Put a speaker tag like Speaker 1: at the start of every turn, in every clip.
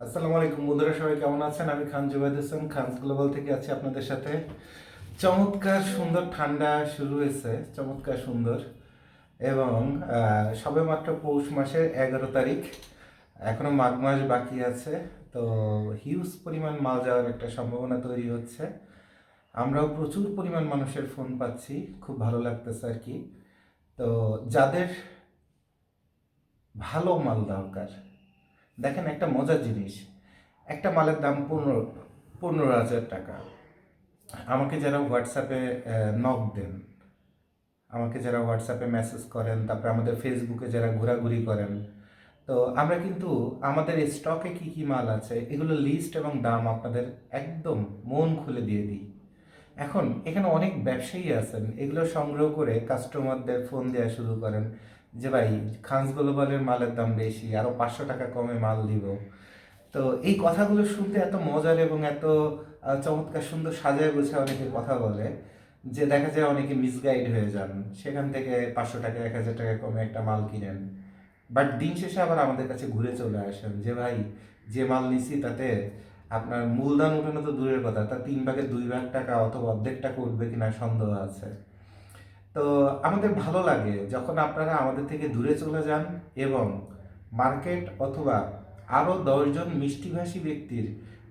Speaker 1: আসসালামু আলাইকুম বন্ধুরা, সবাই কেমন আছেন? আমি খান জুবাইদ হোসেন, খানস গ্লোবাল থেকে আছি আপনাদের সাথে। চমৎকার সুন্দর ঠান্ডা শুরু হয়েছে, চমৎকার সুন্দর। এবং সবেমাত্র পৌষ মাসের 11 তারিখ, এখনো মাঘ মাস বাকি আছে। তো হিউজ পরিমাণ মাল যাওয়ার একটা সম্ভাবনা তৈরি হচ্ছে। আমরাও প্রচুর পরিমাণ মানুষের ফোন পাচ্ছি, খুব ভালো লাগতেছে আর কি। তো যাদের ভালো মাল দরকার, দেখেন একটা মজার জিনিস, একটা মালের দাম 15,000 টাকা। আমাকে যারা হোয়াটসঅ্যাপে নক দেন, আমাকে যারা হোয়াটসঅ্যাপে মেসেজ করেন, তারপরে আমাদের ফেসবুকে যারা ঘোরাঘুরি করেন, তো আমরা কিন্তু আমাদের স্টকে কি কি মাল আছে এগুলো লিস্ট এবং দাম আপনাদের একদম মন খুলে দিয়ে দিই। এখন এখানে অনেক ব্যবসায়ী আছেন, এগুলো সংগ্রহ করে কাস্টমারদের ফোন দেওয়া শুরু করেন যে ভাই, খানস গ্লোবালের মালের দাম বেশি, আরও 500 টাকা কমে মাল দিব। তো এই কথাগুলো শুনতে এত মজার এবং এত চমৎকার সুন্দর সাজায় গোছায় অনেকে কথা বলে যে দেখা যায় অনেকে মিসগাইড হয়ে যান, সেখান থেকে 500 টাকা 1,000 টাকা কমে একটা মাল কিনেন। বাট দিন শেষে আবার আমাদের কাছে ঘুরে চলে আসেন যে ভাই, যে মাল নিছি তাতে আপনার মূলধন উঠানো তো দূরের কথা, তার 3/2 টাকা অথবা অর্ধেক টাকা উঠবে কিনা সন্দেহ আছে। তো আমাদের ভালো লাগে যখন আপনারা আমাদের থেকে দূরে চলে যান এবং মার্কেট অথবা আরও 10 জন মিষ্টিভাষী ব্যক্তির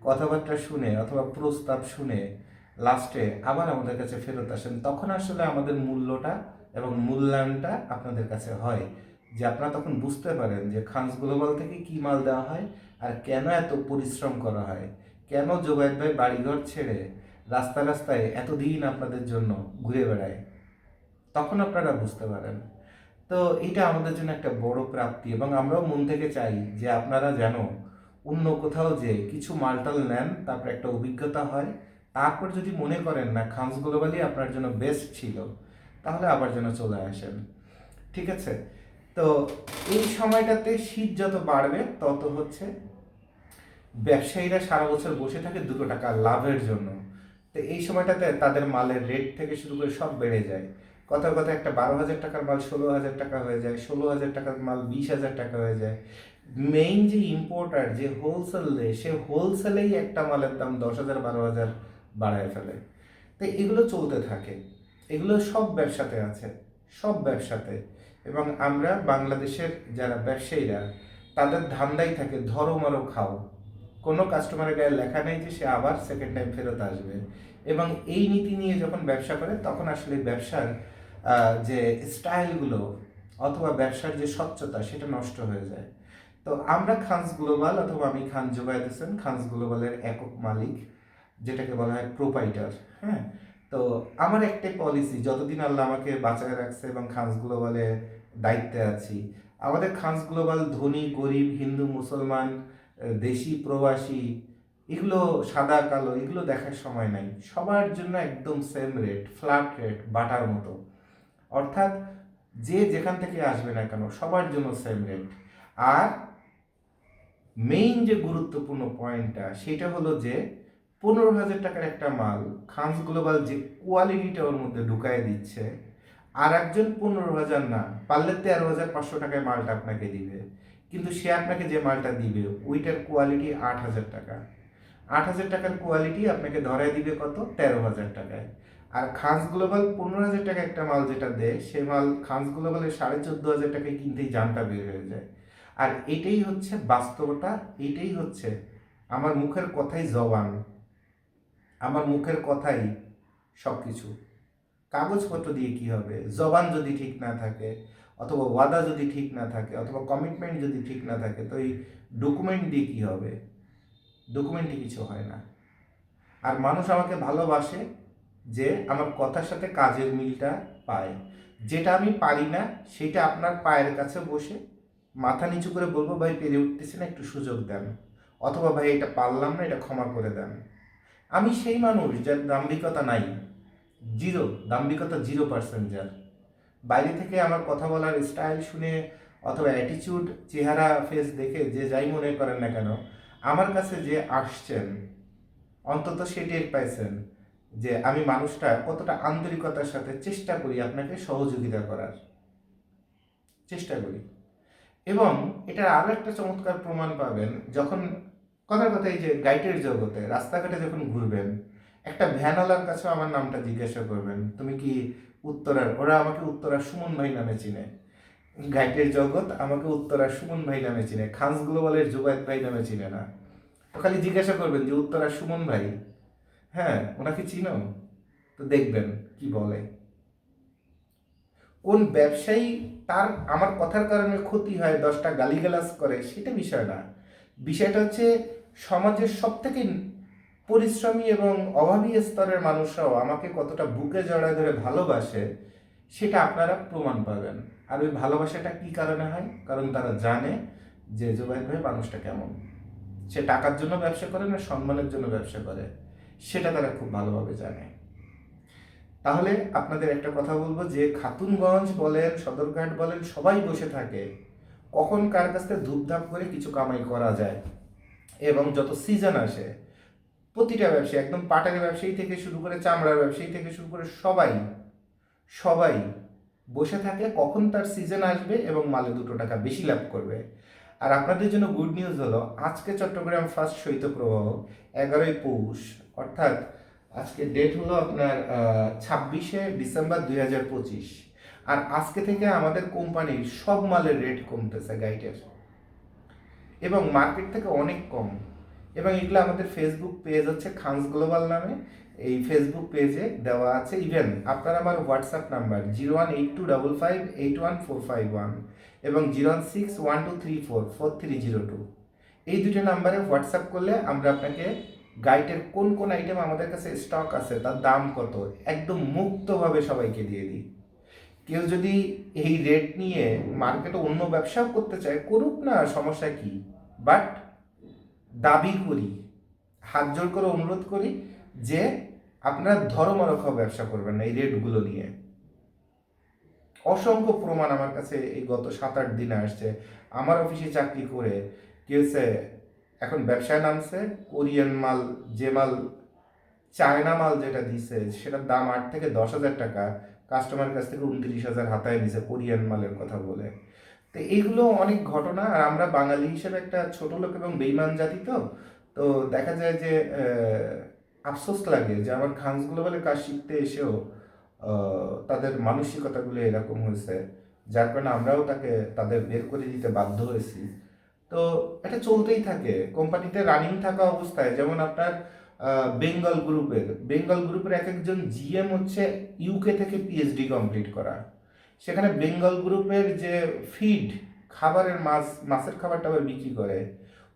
Speaker 1: কথাবার্তা শুনে অথবা প্রস্তাব শুনে লাস্টে আবার আমাদের কাছে ফেরত আসেন। তখন আসলে আমাদের মূল্যটা এবং মূল্যায়নটা আপনাদের কাছে হয়, যে আপনারা তখন বুঝতে পারেন যে খানস গ্লোবাল থেকে কী মাল দেওয়া হয় আর কেন এত পরিশ্রম করা হয়, কেন জোবায়েদ ভাই বাড়িঘর ছেড়ে রাস্তা রাস্তায় এতদিন আপনাদের জন্য ঘুরে বেড়ায়। তখন আপনারা বুঝতে পারেন। তো এটা আমাদের জন্য একটা বড় প্রাপ্তি এবং আমরাও মন থেকে চাই যে আপনারা যেন অন্য কোথাও যে কিছু মালটাল নেন, তারপর একটা অভিজ্ঞতা হয়, তারপর যদি মনে করেন না খানস গ্লোবালি আপনার জন্য বেস্ট ছিল, তাহলে আবার যেন চলে আসেন। ঠিক আছে? তো এই সময়টাতে শীত যত বাড়বে তত হচ্ছে ব্যবসায়ীরা সারা বছর বসে থাকে 2 টাকা লাভের জন্য। তো এই সময়টাতে তাদের মালের রেট থেকে শুরু করে সব বেড়ে যায়। কথার কথা, একটা 12,000 টাকার মাল 16,000 টাকা হয়ে যায়, 16,000 টাকার মাল 20,000 টাকা হয়ে যায়। মেইন যে ইম্পোর্টার, যে হোলসেল দেয়, সে হোলসেলেই একটা মালের দাম 10,000 12,000 বাড়ায় ফেলে। তো এগুলো চলতে থাকে, এগুলো সব ব্যবসাতে আছে, সব ব্যবসাতে। এবং আমরা বাংলাদেশের যারা ব্যবসায়ীরা, তাদের ধান্দাই থাকে ধরো মারো খাও। কোনো কাস্টমারের গায়ে লেখা নেই যে সে আবার সেকেন্ড টাইম ফেরত আসবে। এবং এই নীতি নিয়ে যখন ব্যবসা করে তখন আসলে ব্যবসার যে স্টাইলগুলো অথবা ব্যবসার যে স্বচ্ছতা সেটা নষ্ট হয়ে যায়। তো আমরা খানস গ্লোবাল অথবা আমি খান জুবায়েদ হোসেন, খানস গ্লোবালের একক মালিক, যেটাকে বলা হয় প্রোপাইটার। হ্যাঁ, তো আমার একটাই পলিসি, যতদিন আল্লাহ আমাকে বাঁচায় রাখছে এবং খানস গ্লোবালে দায়িত্বে আছি, আমাদের খানস গ্লোবাল ধনী গরিব হিন্দু মুসলমান দেশি প্রবাসী এগুলো সাদা কালো এগুলো দেখার সময় নাই, সবার জন্য একদম same rate, flat rate, butter মতো। অর্থাৎ যে যেখান থেকে আসবে না কেন সবার জন্য সেম রেট। আর মেইন যে গুরুত্বপূর্ণ পয়েন্টটা সেটা হলো যে 15,000 টাকার একটা মাল খানস গ্লোবাল যে কোয়ালিটিটা ওর মধ্যে ঢুকায় দিচ্ছে, আর একজন 15,000 না, পারলে 13,500 টাকায় মালটা আপনাকে দিবে, কিন্তু সে আপনাকে যে মালটা দিবে ওইটার কোয়ালিটি 8,000 টাকা। 8,000 টাকার কোয়ালিটি আপনাকে ধরায় দিবে কত? 13,000 টাকায়। আর খানস গ্লোবাল 15,000 টাকা একটা মাল যেটা দেয়, সে মাল খানস গ্লোবালের 14,500 টাকায় কিনতেই জানটা বের হয়ে যায়। আর এটাই হচ্ছে বাস্তবতা, এটাই হচ্ছে আমার মুখের কথাই জবান, আমার মুখের কথাই সব কিছু। কাগজপত্র দিয়ে কি হবে? জবান যদি ঠিক না থাকে, অথবা ওয়াদা যদি ঠিক না থাকে, অথবা কমিটমেন্ট যদি ঠিক না থাকে, তো এই ডকুমেন্ট দিয়ে কি হবে? ডকুমেন্টে কিছু হয় না। আর মানুষ আমাকে ভালোবাসে যে আমার কথার সাথে কাজের মিলটা পায়। যেটা আমি পারি না সেটা আপনার পায়ের কাছে বসে মাথা নিচু করে বলবো, ভাই পেরে উঠতেছি না, একটু সুযোগ দেন, অথবা ভাই এটা পারলাম না, এটা ক্ষমা করে দেন। আমি সেই মানুষ যার দাম্ভিকতা নাই, জিরো দাম্ভিকতা, 0% যার। বাইরে থেকে আমার কথা বলার স্টাইল শুনে অথবা অ্যাটিচিউড, চেহারা ফেস দেখে যে যাই মনে করেন না কেন, আমার কাছে যে আসছেন অন্তত সে টের পাইছেন যে আমি মানুষটা কতটা আন্তরিকতার সাথে চেষ্টা করি আপনাকে সহযোগিতা করার, চেষ্টা করি। এবং এটার আরও একটা চমৎকার প্রমাণ পাবেন যখন কথার কথা এই যে গাইডের জগতে রাস্তাঘাটে যখন ঘুরবেন, একটা ভ্যানওয়ালার কাছেও আমার নামটা জিজ্ঞাসা করবেন, তুমি কি উত্তরার? ওরা আমাকে উত্তরার সুমন ভাই নামে চিনে। গাইডের জগৎ আমাকে উত্তরার সুমন ভাই নামে চিনে, খানস গ্লোবালের জুবায়েদ ভাই নামে চিনে না। তো খালি জিজ্ঞাসা করবেন যে উত্তরার সুমন ভাই, হ্যাঁ ওনাকে চিনো? তো দেখবেন কি বলে। কোন ব্যবসায়ী তার আমার কথার কারণে ক্ষতি হয়, 10টা গালিগালাজ করে, সেটা বিষয় না। বিষয়টা হচ্ছে সমাজের সব থেকে পরিশ্রমী এবং অভাবী স্তরের মানুষরাও আমাকে কতটা বুকে জড়ায় ধরে ভালোবাসে, সেটা আপনারা প্রমাণ পাবেন। আর ওই ভালোবাসাটা কি কারণে হয়? কারণ তারা জানে যে জুবাইর ভাই মানুষটা কেমন। সে টাকার জন্য ব্যবসা করে না সম্মানের জন্য ব্যবসা করে, সেটা তারা খুব ভালোভাবে জানে। তাহলে আপনাদের একটা কথা বলবো, যে খাতুনগঞ্জ বলেন, সদরঘাট বলেন, সবাই বসে থাকে কখন কার কাছ থেকে ধূপধাপ করে কিছু কামাই করা যায়। এবং যত সিজন আসে, প্রতিটা ব্যবসায়ী, একদম পাটারি ব্যবসায়ী থেকে শুরু করে চামড়ার ব্যবসায়ী থেকে শুরু করে সবাই সবাই বসে থাকে কখন তার সিজন আসবে এবং মালে 2 টাকা বেশি লাভ করবে। আর আপনাদের জন্য গুড নিউজ হলো, আজকে চট্টগ্রাম ফার্স্ট শৈত্যপ্রবাহ 11ই পৌষ, অর্থাৎ আজকে ডেট হলো আপনার 26শে ডিসেম্বর 2025। আর আজকে থেকে আমাদের কোম্পানির সব মালের রেট কমতেছে গাইডের, এবং মার্কেট থেকে অনেক কম। এবং এগুলো আমাদের ফেসবুক পেজ হচ্ছে খানস গ্লোবাল নামে, এই ফেসবুক পেজে দেওয়া আছে। ইভেন আপনার আমার হোয়াটসঅ্যাপ নাম্বার 0182558141 এবং 016123443002, এই দুটো নাম্বারে হোয়াটসঅ্যাপ করলে আমরা আপনাকে গাইডের কোন কোন আইটেম আমাদের কাছে স্টক আছে, তার দাম কত, একদম মুক্তভাবে সবাইকে দিয়ে দিই। কেউ যদি এই রেট নিয়ে মার্কেটে অন্য ব্যবসাও করতে চায়, করুক না, সমস্যা কি। বাট দাবি করি, হাত জোর করে অনুরোধ করি যে আপনারা ধর্মরক্ষা ব্যবসা করবেন না এই রেটগুলো নিয়ে। অসংখ্য প্রমাণ আমার কাছে এই গত 7-8 দিনে আসছে। আমার অফিসে চাকরি করে কেউ এখন ব্যবসায় নামছে, কোরিয়ান মাল, যে মাল চায়না মাল যেটা দিছে সেটার দাম 8 থেকে 10 হাজার টাকা, কাস্টমারের কাছ থেকে 29,000 হাতায় নিছে কোরিয়ান মালের কথা বলে। তো এইগুলো অনেক ঘটনা। আর আমরা বাঙালি হিসেবে একটা ছোট লোক এবং বেইমান জাতি, তো তো দেখা যায় যে আফসোস লাগে যে আমার খানস গ্লোবালের কাজ শিখতে এসেও তাদের মানসিকতাগুলো এরকম হয়েছে, যার কারণে আমরাও তাদের বের করে দিতে বাধ্য হয়েছি। তো এটা চলতেই থাকে কোম্পানিতে রানিং থাকা অবস্থায়। যেমন আপনার বেঙ্গল গ্রুপের এক একজন জিএম হচ্ছে ইউকে থেকে পিএইচডি কমপ্লিট করা। সেখানে বেঙ্গল গ্রুপের যে ফিড খাবারের মাছের খাবার টাবার বিক্রি করে,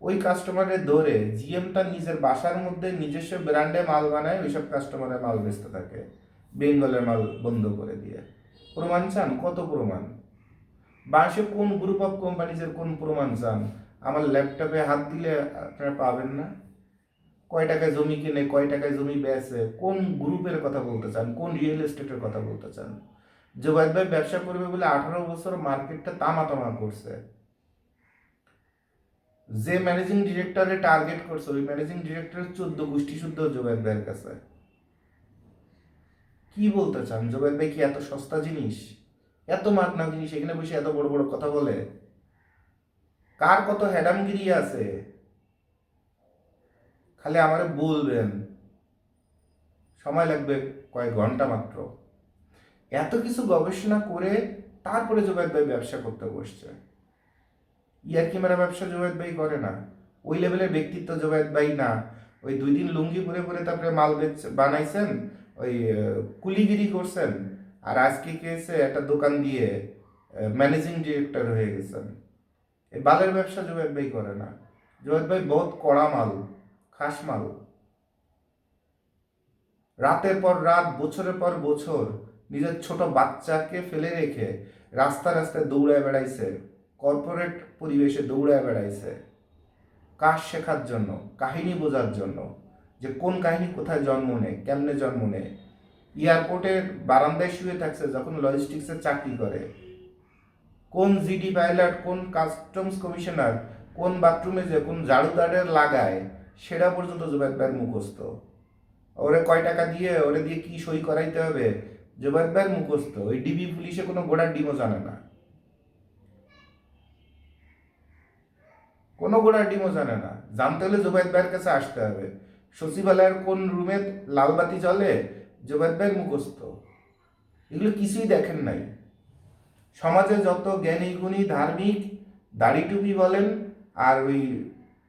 Speaker 1: ওই কাস্টমারের ধরে জিএম তার নিজের বাসার মধ্যে নিজস্ব ব্র্যান্ডে মাল বানায়, ওইসব কাস্টমারের মাল বেচতে থাকে বেঙ্গলের মাল বন্ধ করে দিয়ে। প্রমাণ চান? কত প্রমাণ? বাংলাদেশে কোন গ্রুপ অফ কোম্পানিজের কোন প্রমাণ চান? আমার ল্যাপটপে হাত দিলে আপনারা পাবেন না। কয় টাকায় জমি কিনে, কয় টাকায় জমি বেচে, কোন গ্রুপের কথা বলতে চান, কোন রিয়েল এস্টেটের কথা বলতে চান? জুবাইর ভাই ব্যবসা করবে বলে 18 বছর মার্কেটটা তামা করছে। যে ম্যানেজিং ডিরেক্টরে টার্গেট করছে, ওই ম্যানেজিং ডিরেক্টরের 14 গোষ্ঠী শুদ্ধ জুবাইর ভাইয়ের কাছে। কি বলতে চান? জুবাইর ভাই কি এত সস্তা জিনিস, এত মাগনা জিনিস, এখানে বসে এত বড় বড় কথা বলে? কার কত হ্যাডামগিরি আছে খালি আমারে বলবেন, সময় লাগবে কয়েক ঘন্টা মাত্র। এত কিছু গবেষণা করে তারপরে জুবাইর ভাই ব্যবসা করতে বসছে। ইয়ার্কি মারা ব্যবসা জুবাইর ভাই করে না, ওই লেভেলের ব্যক্তিত্ব জুবাইর ভাই না। ওই 2 দিন লুঙ্গি পরে তারপরে মাল বানাইছেন, ওই কুলিগিরি করছেন, আর আজকে কেছে একটা দোকান দিয়ে ম্যানেজিং ডিরেক্টর হয়ে গেছেন। এই বালের ব্যবসা জুবাইর ভাই করে না। জুবাইর ভাই বহুত কড়া মাল, খাস মাল। রাতের পর রাত, বছরের পর বছর নিজের ছোট বাচ্চাকে ফেলে রেখে রাস্তায় দৌড়ায় বেড়াইছে, কর্পোরেট পরিবেশে দৌড়ায় বেড়াইছে কাজ শেখার জন্য, কাহিনী বোঝার জন্য, যে কোন কাহিনী কোথায় জন্ম নেয়, কেমনে জন্ম নেয়। এয়ারপোর্টের বারান্দায় শুয়ে থাকছে যখন লজিস্টিক্সের চাকরি করে। কোন জিডি পাইলট, কোন কাস্টমস কমিশনার কোন বাথরুমে যে কোন ঝাড়ুদারের লাগায়, সেটা পর্যন্ত জুবাইর ভাইয়ের মুখস্থ। ওরে কয় টাকা দিয়ে ওরে দিয়ে কি সই করাইতে হবে, জুবাইর ভাইয়ের মুখস্থ। ওই ডিবি পুলিশে কোনো গোড়ার ডিমও জানে না, কোনো গোড়ার ডিমও জানে না। জানতে হলে জুবাইদ ভাইয়ের কাছে আসতে হবে। সচিবালয়ের কোন রুমে লাল বাতি জ্বলে জুবাইদ ভাই মুখস্থ, এগুলো কিছুই দেখেন নাই। সমাজে যত জ্ঞানী গুণী ধার্মিক দাড়ি টুপি বলেন আর ওই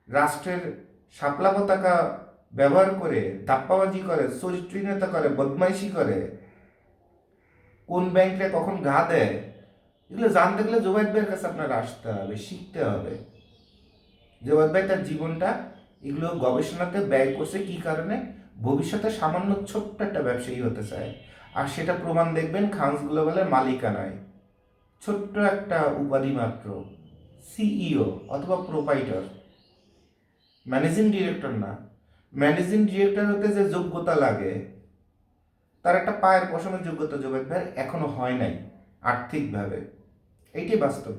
Speaker 1: রাষ্ট্রের শাপলা পতাকা ব্যবহার করে ধাপ্পাবাজি করে, চরিত্রহীনতা করে, বদমাইশি করে, কোন ব্যাংকে কখন ঘা দেয়, এগুলো জানতে গেলে জুবাইদ ভাইয়ের কাছে আপনার আসতে হবে, শিখতে হবে। জুবাইদ ভাই তার জীবনটা এগুলো গবেষণাতে ব্যয় করছে কি কারণে? ভবিষ্যতে সামান্য ছোট্ট একটা ব্যবসায়ী হতে চায়, আর সেটা প্রমাণ দেখবেন খানস গ্লোবালের মালিকানায়। ছোট্ট একটা উপাধি মাত্র, সিইও অথবা প্রোপাইটার, ম্যানেজিং ডিরেক্টর না। ম্যানেজিং ডিরেক্টর হতে যে যোগ্যতা লাগে, তার একটা পায়ের পশমের যোগ্যতা জুবাইদ ভাইয়ের এখনো হয় নাই আর্থিকভাবে, এইটাই বাস্তব।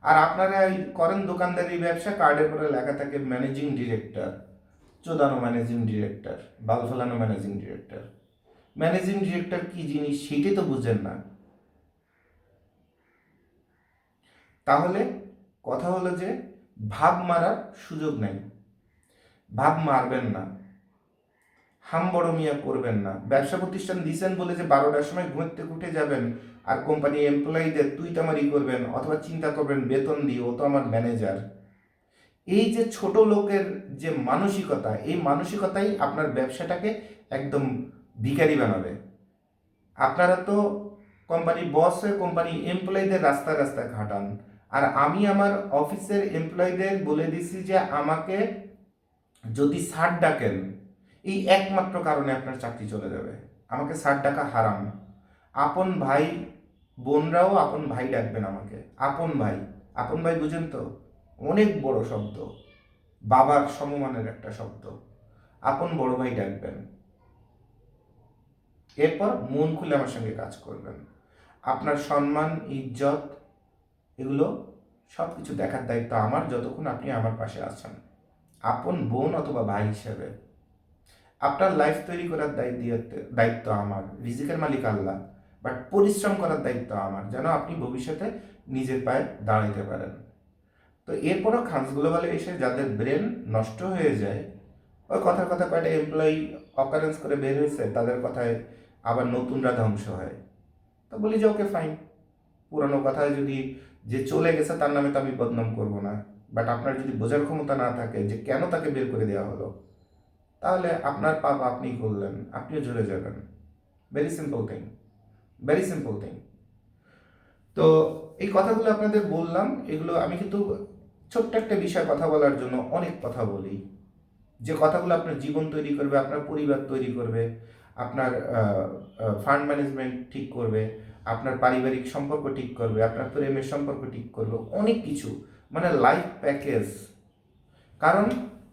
Speaker 1: আর আপনারা এই করেন দোকানদারি ব্যবসা, কার্ডের পরে লেখা থাকে ম্যানেজিং ডিরেক্টর, চোদানো ম্যানেজিং ডিরেক্টর, বাল ফেলানো ম্যানেজিং ডিরেক্টর। ম্যানেজিং ডিরেক্টর কি জিনিস সেটাই তো বুঝেন না। তাহলে কথা হলো যে ভাব মারার সুযোগ নেই, ভাব মারবেন না, হাম বড় মিয়া করবেন না। ব্যবসা প্রতিষ্ঠান দিয়েছেন বলে যে 12টার সময় ঘুমের থেকে উঠে যাবেন আর কোম্পানি এমপ্লয়ীদের তুই তামারি করবেন, অথবা চিন্তা করবেন বেতন দিয়ে ও তো আমার ম্যানেজার। এই যে ছোট লোকের যে মানসিকতা, এই মানসিকতাই আপনার ব্যবসাটাকে একদম ভিখারি বানাবে। আপনারা তো কোম্পানি বস হয়ে কোম্পানি এমপ্লয়ীদের রাস্তায় রাস্তায় খাটান, আর আমি আমার অফিসের এমপ্লয়ীদের বলে দিছি যে আমাকে যদি স্যার ডাকেন, এই একমাত্র কারণে আপনার চাকরি চলে যাবে। আমাকে স্যার ডাকা হারাম। আপন ভাই বোনরাও আপন ভাই ডাকবেন আমাকে, আপন ভাই। আপন ভাই বুঝেন তো, অনেক বড় শব্দ, বাবার সমমানের একটা শব্দ। আপন বড় ভাই ডাকবেন, এরপর মন খুলে আমার সঙ্গে কাজ করবেন। আপনার সম্মান ইজ্জত এগুলো সব কিছু দেখার দায়িত্ব আমার, যতক্ষণ আপনি আমার পাশে আছেন আপন বোন অথবা ভাই হিসেবে। আপনার লাইফ তৈরি করার দায়িত্ব আমার, রিজিকের মালিক আল্লাহ, বাট পরিশ্রম করার দায়িত্ব আমার, যেন আপনি ভবিষ্যতে নিজের পায়ে দাঁড়াইতে পারেন। তো এরপরও খানস গ্লোবালে এসে যাদের ব্রেন নষ্ট হয়ে যায়, ওই কথার কথা কয়টা এমপ্লয়ি অকারেন্স করে বের হয়েছে, তাদের কথায় আবার নতুনরা ধ্বংস হয়। তো বলি যে ওকে ফাইন, পুরানো কথায় যদি যে চলে গেছে তার নামে তো আমি বদনাম করব না, বাট আপনার যদি বোঝার ক্ষমতা না থাকে যে কেন তাকে বের করে দেওয়া হলো, তাহলে আপনার পাপ আপনি করলেন, আপনিও ঝরে যাবেন। Very simple thing, very simple thing. তো এই কথাগুলো আপনাদের বললাম, এগুলো আমি কিন্তু ছোট্ট একটা বিষয় কথা বলার জন্য অনেক কথা বলি, যে কথাগুলো আপনার জীবন তৈরি করবে, আপনার পরিবার তৈরি করবে, আপনার ফান্ড ম্যানেজমেন্ট ঠিক করবে, আপনার পারিবারিক সম্পর্ক ঠিক করবে, আপনার প্রেমের সম্পর্ক ঠিক করবে, অনেক কিছু, মানে লাইফ প্যাকেজ। কারণ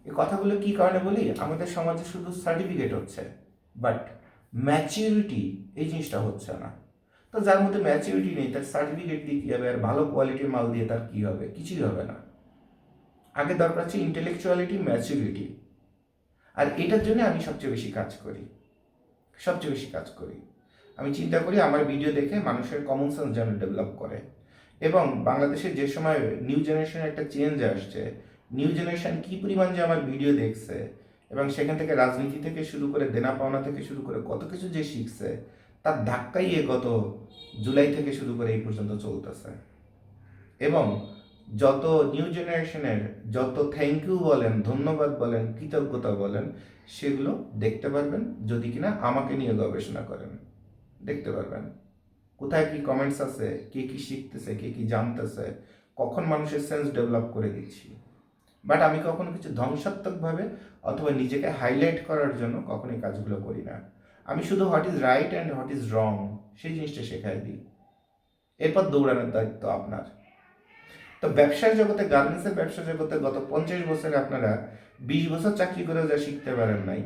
Speaker 1: এই কথাগুলো কি কারণে বলি, আমাদের সমাজে শুধু সার্টিফিকেট হচ্ছে, বাট ম্যাচিউরিটি এই জিনিসটা হচ্ছে না। তো যার মধ্যে ম্যাচিউরিটি নেই, তার সার্টিফিকেট দিয়ে কী হবে, আর ভালো কোয়ালিটির মাল দিয়ে তার কী হবে, কিছুই হবে না। আগে দরকার হচ্ছে ইন্টেলেকচুয়ালিটি, ম্যাচিউরিটি। আর এটার জন্য আমি সবচেয়ে বেশি কাজ করি, সবচেয়ে বেশি কাজ করি। আমি চিন্তা করি আমার ভিডিও দেখে মানুষের কমন সেন্স যেন ডেভেলপ করে, এবং বাংলাদেশে যে সময় নিউ জেনারেশনের একটা চেঞ্জ আসছে, নিউ জেনারেশন কী পরিমাণ যে আমার ভিডিও দেখছে, এবং সেখান থেকে রাজনীতি থেকে শুরু করে দেনা পাওনা থেকে শুরু করে কত কিছু যে শিখছে, তার ধাক্কাই গত জুলাই থেকে শুরু করে এই পর্যন্ত চলতেছে। এবং যত নিউ জেনারেশনের যত থ্যাংক ইউ বলেন, ধন্যবাদ বলেন, কৃতজ্ঞতা বলেন, সেগুলো দেখতে পারবেন যদি কিনা আমাকে নিয়ে গবেষণা করেন। দেখতে পারবেন কোথায় কি কমেন্টস আছে, কে কি শিখতেছে, কে কি জানতেছে, কখন মানুষের সেন্স ডেভেলপ করে দিচ্ছি। বাট আমি কখনো কিছু ধ্বংসাত্মকভাবে অথবা নিজেকে হাইলাইট করার জন্য কখনোই কাজগুলো করি না। আমি শুধু what is right and what is wrong সেই জিনিসটা শেখাই দিই, এরপর দৌড়ানোর দায়িত্ব আপনার। তো ব্যবসার জগতে, গার্মেন্টসের ব্যবসা জগতে গত 50 বছরে আপনারা 20 বছর চাকরি করেও যা শিখতে পারেন নাই,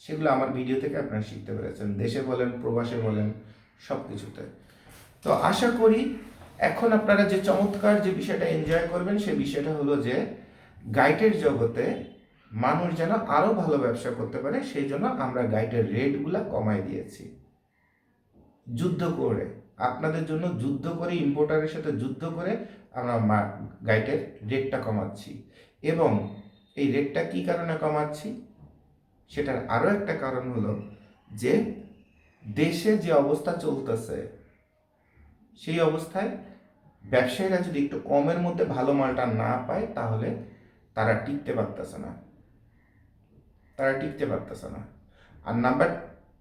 Speaker 1: সেগুলো আমার ভিডিও থেকে আপনারা শিখতে পেরেছেন, দেশে বলেন প্রবাসে বলেন সব কিছুতে। তো আশা করি এখন আপনারা যে চমৎকার যে বিষয়টা এনজয় করবেন, সে বিষয়টা হলো যে গাইডের জগতে মানুষ যেন আরও ভালো ব্যবসা করতে পারে, সেই জন্য আমরা গাইডের রেটগুলা কমাই দিয়েছি। যুদ্ধ করে, আপনাদের জন্য যুদ্ধ করে, ইম্পোর্টারের সাথে যুদ্ধ করে আমরা গাইডের রেটটা কমাচ্ছি। এবং এই রেটটা কী কারণে কমাচ্ছি, সেটার আরও একটা কারণ হলো যে দেশে যে অবস্থা চলতেছে সেই অবস্থায় ব্যবসায়ীরা যদি একটু কমের মধ্যে ভালো মালটা না পায় তাহলে তারা টিকতে পারতেছে না, আর নাম্বার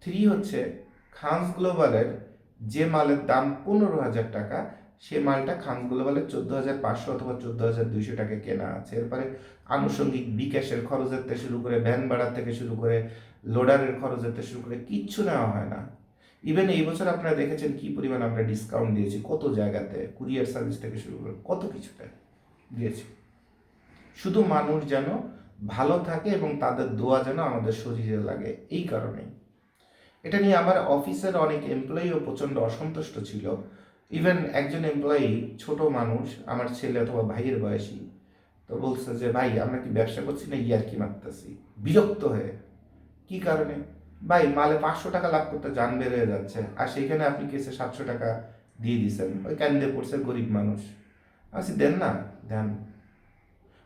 Speaker 1: 3 হচ্ছে খানস গ্লোবালের যে মালের দাম 15,000 টাকা, সে মালটা খানস গ্লোবালের 14,500 অথবা 14,200 টাকা কেনা আছে। এরপরে আনুষঙ্গিক বিকাশের খরচের থেকে শুরু করে ভ্যান ভাড়া থেকে শুরু করে লোডারের খরচের থেকে শুরু করে কিচ্ছু নেওয়া হয় না। ইভেন এই বছর আপনারা দেখেছেন কি পরিমাণ আমরা ডিসকাউন্ট দিয়েছি, কত জায়গাতে কুরিয়ার সার্ভিস থেকে শুরু করে কত কিছুতে দিয়েছি, শুধু মানুষ যেন ভালো থাকে এবং তাদের দোয়া যেন আমাদের শরীরে লাগে, এই কারণেই। এটা নিয়ে আমার অফিসের অনেক এমপ্লয়িও প্রচণ্ড অসন্তুষ্ট ছিল। ইভেন একজন এমপ্লয়ি, ছোট মানুষ, আমার ছেলে অথবা ভাইয়ের বয়সী, তো বলছে যে ভাই আমরা কি ব্যবসা করছি না ইয়ার্কি মারতেছি, বিরক্ত হয়ে। কি কারণে? ভাই মালে 500 টাকা লাভ করতে জান বের হয়ে যাচ্ছে, আর সেইখানে আপনি কেসে 700 টাকা দিয়ে দিচ্ছেন, ওই কান্দে পড়ছে গরিব মানুষ। আচ্ছা দেন না, দেন,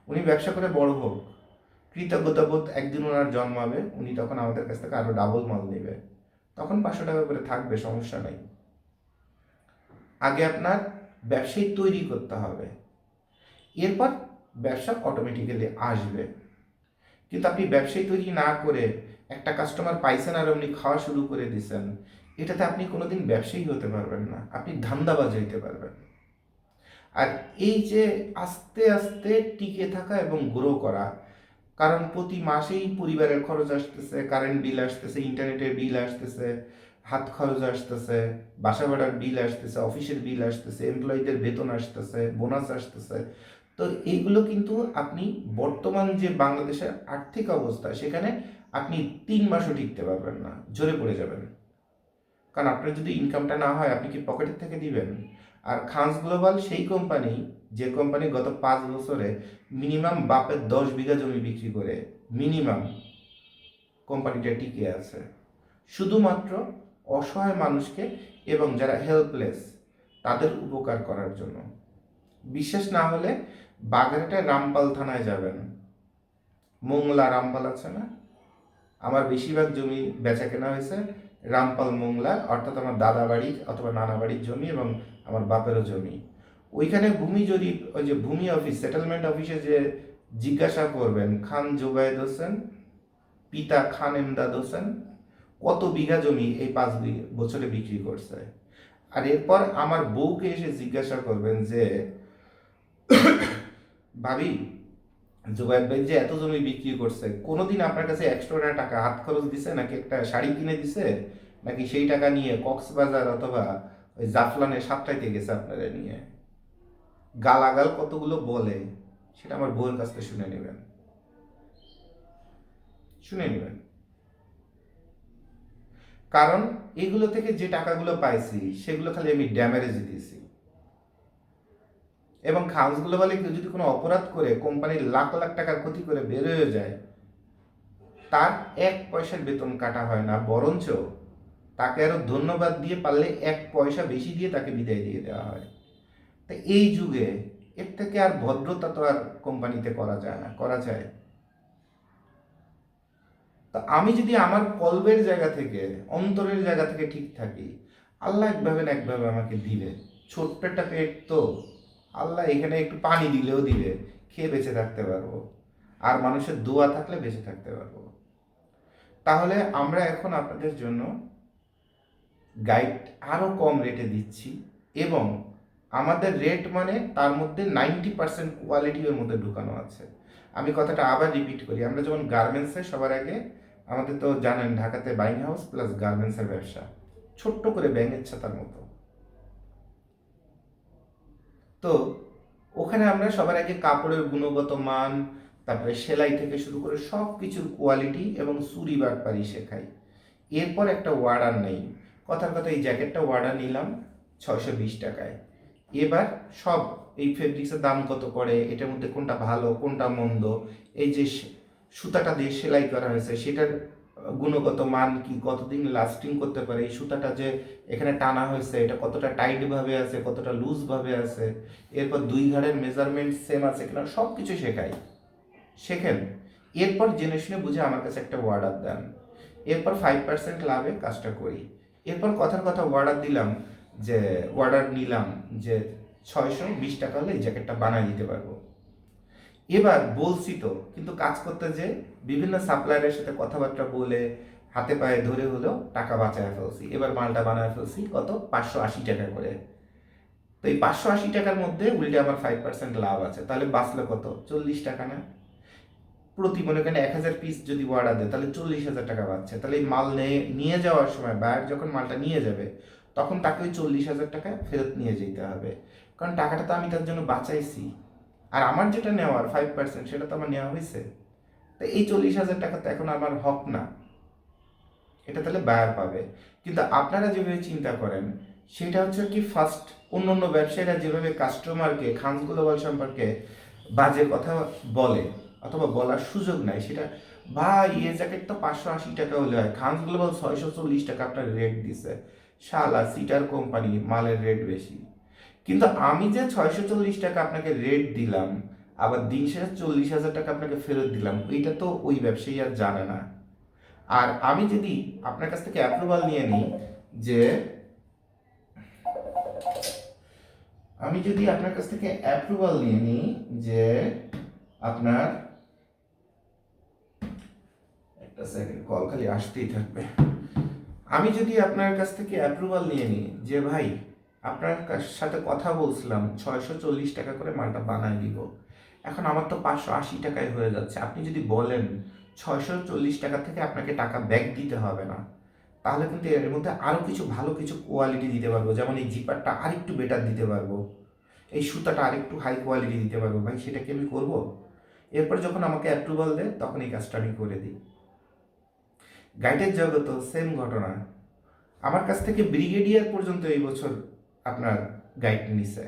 Speaker 1: উনি ব্যবসা করে বড় হোক, কৃতজ্ঞতা বোধ একদিন ওনার জন্মাবে, উনি তখন আমাদের কাছ থেকে আরো ডাবল মাল নেবে, তখন 500 টাকা করে থাকবে, সমস্যা নাই। আগে আপনার ব্যবসায়ী তৈরি করতে হবে, এরপর ব্যবসা অটোমেটিক্যালি আসবে। কিন্তু আপনি ব্যবসায়ী তৈরি না করে একটা কাস্টমার পাইছেন আর আপনি খাওয়া শুরু করে দিচ্ছেন, এটাতে আপনি কোনোদিন ব্যবসায়ী হতে পারবেন না, আপনি ধান্দাবাজ হইতে পারবেন। আর এই যে আস্তে আস্তে টিকে থাকা এবং গ্রো করা, কারণ প্রতি মাসেই পরিবারের খরচ আসতেছে, কারেন্ট বিল আসতেছে, ইন্টারনেটের বিল আসতেছে, হাত খরচ আসতেছে, বাসা ভাড়ার বিল আসতেছে, অফিসের বিল আসতেছে, এমপ্লয়ীদের বেতন আসতেছে, বোনাস আসতেছে। তো এইগুলো কিন্তু আপনি বর্তমান যে বাংলাদেশের আর্থিক অবস্থা, সেখানে আপনি 3 মাসও টিকতে পারবেন না, ঝরে পড়ে যাবেন। কারণ আপনার যদি ইনকামটা না হয় আপনি কি পকেটের থেকে দিবেন? আর খানস গ্লোবাল সেই কোম্পানি, যে কোম্পানি গত 5 বছরে মিনিমাম বাপের 10 বিঘা জমি বিক্রি করে মিনিমাম কোম্পানিটা টিকে আছে, শুধুমাত্র অসহায় মানুষকে এবং যারা হেল্পলেস তাদের উপকার করার জন্য। বিশ্বাস না হলে বাগেরহাটের রামপাল থানায় যাবেন, মোংলা রামপাল আছে না, আমার বেশিরভাগ জমি বেচা কেনা হয়েছে রামপাল মোংলা, অর্থাৎ আমার দাদা বাড়ির অথবা নানা বাড়ির জমি এবং আমার বাপেরও জমি। ওইখানে ভূমি জরিপ, ওই যে ভূমি অফিস, সেটেলমেন্ট অফিসে যে জিজ্ঞাসা করবেন খান জোবায়েদ হোসেন, পিতা খান এমদাদ হোসেন কত বিঘা জমি এই 5 বছরে বিক্রি করছে। আর এরপর আমার বউকে এসে জিজ্ঞাসা করবেন যে ভাবি, জুবাইর ভাই যে এত জমি বিক্রি করছে, কোনোদিন আপনার কাছে এক্সট্রা টাকা হাত খরচ দিছে নাকি, একটা শাড়ি কিনে দিছে নাকি, সেই টাকা নিয়ে কক্সবাজার অথবা ওই জাফলনে সাতটাইতে গেছে আপনারা নিয়ে? গালাগাল কতগুলো বলে সেটা আমার বউয়ের কাছ থেকে শুনে নেবেন, শুনে নেবেন। কারণ এগুলো থেকে যে টাকাগুলো পাইছি সেগুলো খালি আমি ড্যামেরেজ দিয়েছি। এবং খাউন্সগুলো বলে কেউ যদি কোনো অপরাধ করে কোম্পানির লাখ লাখ টাকার ক্ষতি করে বের হয়ে যায়, তার 1 পয়সার বেতন কাটা হয় না, বরঞ্চ তাকে আরো ধন্যবাদ দিয়ে পারলে 1 পয়সা বেশি দিয়ে তাকে বিদায় দিয়ে দেওয়া হয়। তা এই যুগে এর থেকে আর ভদ্রতা তো আর কোম্পানিতে করা যায় না, করা যায়? তা আমি যদি আমার কলবের জায়গা থেকে, অন্তরের জায়গা থেকে ঠিক থাকি, আল্লাহ একভাবে না একভাবে আমাকে দিবে। ছোট্ট একটা পেট তো, আল্লাহ এখানে একটু পানি দিলেও দিবে, খেয়ে বেঁচে থাকতে পারবো, আর মানুষের দোয়া থাকলে বেঁচে থাকতে পারবো। তাহলে আমরা এখন আপনাদের জন্য গাইড আরও কম রেটে দিচ্ছি, এবং আমাদের রেট মানে তার মধ্যে 90% কোয়ালিটি ওর মধ্যে ঢুকানো আছে। আমি কথাটা আবার রিপিট করি, আমরা যেমন গার্মেন্টসে সবার আগে, আমাদের তো জানেন ঢাকাতে বাইং হাউস প্লাস গার্মেন্টসের ব্যবসা, ছোট্ট করে ব্যাঙের ছাতার মতো। তো ওখানে আমরা সবার আগে কাপড়ের গুণগত মান, তারপরে সেলাই থেকে শুরু করে সব কিছুর কোয়ালিটি এবং চুরি বাটপারি শেখাই। এরপর একটা অর্ডার নেই, কথার কথা এই জ্যাকেটটা অর্ডার নিলাম 620 টাকায়, এবার সব এই ফেব্রিক্সের দাম কত করে, এটার মধ্যে কোনটা ভালো কোনটা মন্দ, এই যে সুতাটা দিয়ে সেলাই করা হয়েছে সেটার গুণগত মান কি, কতদিন লাস্টিং করতে পারে, এই সুতাটা যে এখানে টানা হয়েছে এটা কতটা টাইট ভাবে আছে, কতটা লুজ ভাবে আছে, এরপর 2 ঘাড়ের মেজারমেন্ট সেম আছে কিনা, সব কিছু শেখাই। শেখেন, এরপর জেনে শুনে বুঝে আমার কাছে একটা অর্ডার দেন, এরপর 5% লাভে কাজটা করি। এরপর কথার কথা অর্ডার দিলাম, যে অর্ডার নিলাম যে 620 টাকা হলে এই জ্যাকেটটা বানাই দিতে পারবো। এবার বলছি তো, কিন্তু কাজ করতে যে বিভিন্ন সাপ্লায়ারের সাথে কথাবার্তা বলে হাতে পায়ে ধরে হলেও টাকা বাঁচায় ফেলছি। এবার মালটা বানায় ফেলছি কত, 580 টাকা করে। তো এই 580 টাকার মধ্যে উল্টে আমার 5% লাভ আছে, তাহলে বাঁচলো কত, 40 টাকা না? প্রতি মনে করেন 1000 পিস যদি অর্ডার দেয় তাহলে 40,000 টাকা বাঁচছে। তাহলে এই মাল নিয়ে যাওয়ার সময় বায়ার যখন মালটা নিয়ে যাবে তখন তাকে ওই 40,000 টাকা ফেরত নিয়ে যেতে হবে, কারণ টাকাটা তো আমি তার জন্য বাঁচাইছি। আর আমার যেটা নেওয়ার 5% সেটা তো আমার নেওয়া হয়েছে। তো এই 40,000 টাকা তো এখন আমার হক না, এটা তাহলে বায়ার পাবে। কিন্তু আপনারা যেভাবে চিন্তা করেন সেটা হচ্ছে কি, ফার্স্ট অন্য অন্য ব্যবসায়ীরা যেভাবে কাস্টমারকে খানস গ্লোবাল সম্পর্কে বাজে কথা বলে অথবা বলার সুযোগ নাই, সেটা ভাই এই জ্যাকেট তো 580 টাকা হলে হয়, খানস গ্লোবাল 640 টাকা আপনার রেট দিছে, শালা সিটার কোম্পানি, মালের রেট বেশি। কিন্তু আমি যে 640 টাকা আপনাকে রেট দিলাম, আবার দিন শেষে 40,000 টাকা আপনাকে ফেরত দিলাম, ওইটা তো ওই ব্যবসায়ী আর জানে না। আর আমি যদি আপনার কাছ থেকে অ্যাপ্রুভাল নিয়ে নিই যে আমি যদি আপনার কাছ থেকে অ্যাপ্রুভাল নিয়ে নিই যে আপনার, একটা সেকেন্ড, কল খালি আসতেই থাকবে। আমি যদি আপনার কাছ থেকে অ্যাপ্রুভাল নিয়ে নিই যে ভাই আপনার সাথে কথা বলছিলাম 640 টাকা করে মালটা বানায় দিব, এখন আমার তো 580 টাকায় হয়ে যাচ্ছে, আপনি যদি বলেন 640 টাকা থেকে আপনাকে টাকা ব্যাক দিতে হবে না, তাহলে কিন্তু এর মধ্যে আরও কিছু ভালো কিছু কোয়ালিটি দিতে পারবো, যেমন এই জিপারটা আরেকটু বেটার দিতে পারবো, এই সুতাটা আরেকটু হাই কোয়ালিটি দিতে পারবো, ভাই সেটা কি আমি করবো? এরপর যখন আমাকে অ্যাপ্রুভাল দেয় তখন এই কাজটা আমি করে দিই। গাইডের জগতও সেম ঘটনা। আমার কাছ থেকে ব্রিগেডিয়ার পর্যন্ত এই বছর আপনার গাইড নিছে।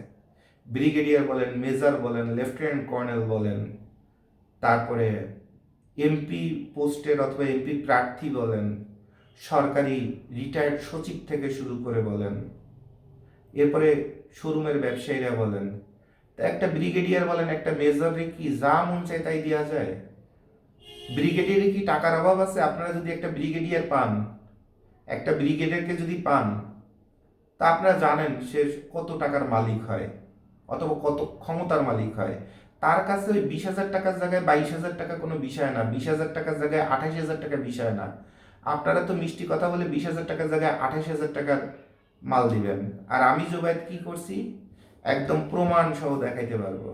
Speaker 1: ব্রিগেডিয়ার বলেন, মেজর বলেন, লেফটেন্যান্ট কর্নেল বলেন, তারপরে এমপি পোস্টের অথবা এমপি প্রার্থী বলেন, সরকারি রিটায়ার্ড সচিব থেকে শুরু করে বলেন, এরপরে শোরুমের ব্যবসায়ীরা বলেন, তা একটা ব্রিগেডিয়ার বলেন একটা মেজরে কি যা মন চায় তাই দেওয়া যায়? ব্রিগেডিয়ারে কি টাকার অভাব আছে? আপনারা যদি একটা ব্রিগেডিয়ার পান, একটা ব্রিগেডিয়ারকে যদি পান, তা আপনারা জানেন সে কত টাকার মালিক হয় অথবা কত ক্ষমতার মালিক হয়। তার কাছে ওই 20,000 টাকার জায়গায় 22,000 টাকা কোনো বিষয় না, 20,000 টাকার জায়গায় 28,000 টাকা বিষয় না। আপনারা তো মিষ্টি কথা বলে 20,000 টাকার জায়গায় 28,000 টাকার মাল দিবেন, আর আমি জোবায়েত কি করছি একদম প্রমাণ সহ দেখাইতে পারবো।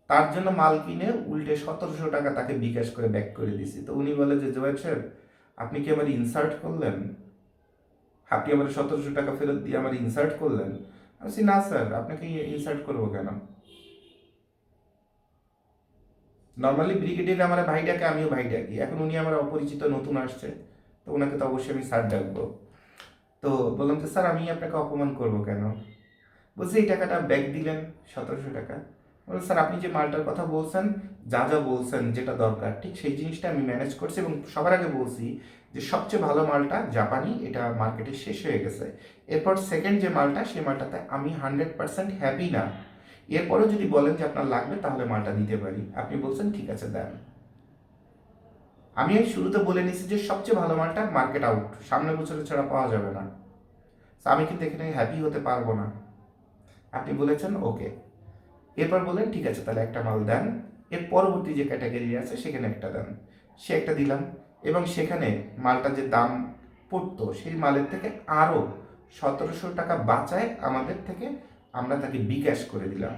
Speaker 1: তার জন্য মাল কিনে উল্টে 1700 টাকা তাকে বিকাশ করে ব্যাক করে দিছি। তো উনি বলে যে জোবায়েত সাহেব আপনি কি আমার ইনসাল্ট করলেন, আপনি আমার 1700 টাকা ফেরত দিয়ে আমার ইনসাল্ট করলেন? আমি বলছি না স্যার, আপনাকে ইনসাল্ট করবো কেন? নর্মালি ব্রিগেডিয়ার আমার ভাই ডাকে, আমিও ভাই ডাকি, এখন উনি আমার অপরিচিত নতুন আসছে, তো ওনাকে তো অবশ্যই আমি স্যার ডাকবো। তো বললাম যে স্যার আমি আপনাকে অপমান করবো কেন? বলছে এই টাকাটা ব্যাক দিলেন 1700 টাকা। বললাম স্যার আপনি যে মালটার কথা বলছেন, যা যা বলছেন যেটা দরকার ঠিক সেই জিনিসটা আমি ম্যানেজ করছি, এবং সবার আগে বলছি যে সবচেয়ে ভালো মালটা জাপানি, এটা মার্কেটে শেষ হয়ে গেছে। এরপর সেকেন্ড যে মালটা, সেই মালটাতে আমি 100% হ্যাপি না, এরপরেও যদি বলেন যে আপনার লাগবে তাহলে মালটা দিতে পারি। আপনি বলছেন ঠিক আছে দেন। আমি শুরুতে বলে নিছি যে সবচেয়ে ভালো মালটা মার্কেট আউট, সামনের বছরে ছাড়া পাওয়া যাবে না, তো আমি কিন্তু এখানে হ্যাপি হতে পারবো না। আপনি বলেছেন ওকে, এরপর বললেন ঠিক আছে তাহলে একটা মাল দেন, এর পরবর্তী যে ক্যাটাগরি আছে সেখানে একটা দেন। সে একটা দিলাম, এবং সেখানে মালটা যে দাম পড়তো সেই মালের থেকে আরও 1700 টাকা বাঁচায় আমাদের থেকে, আমরা তাকে বিকাশ করে দিলাম।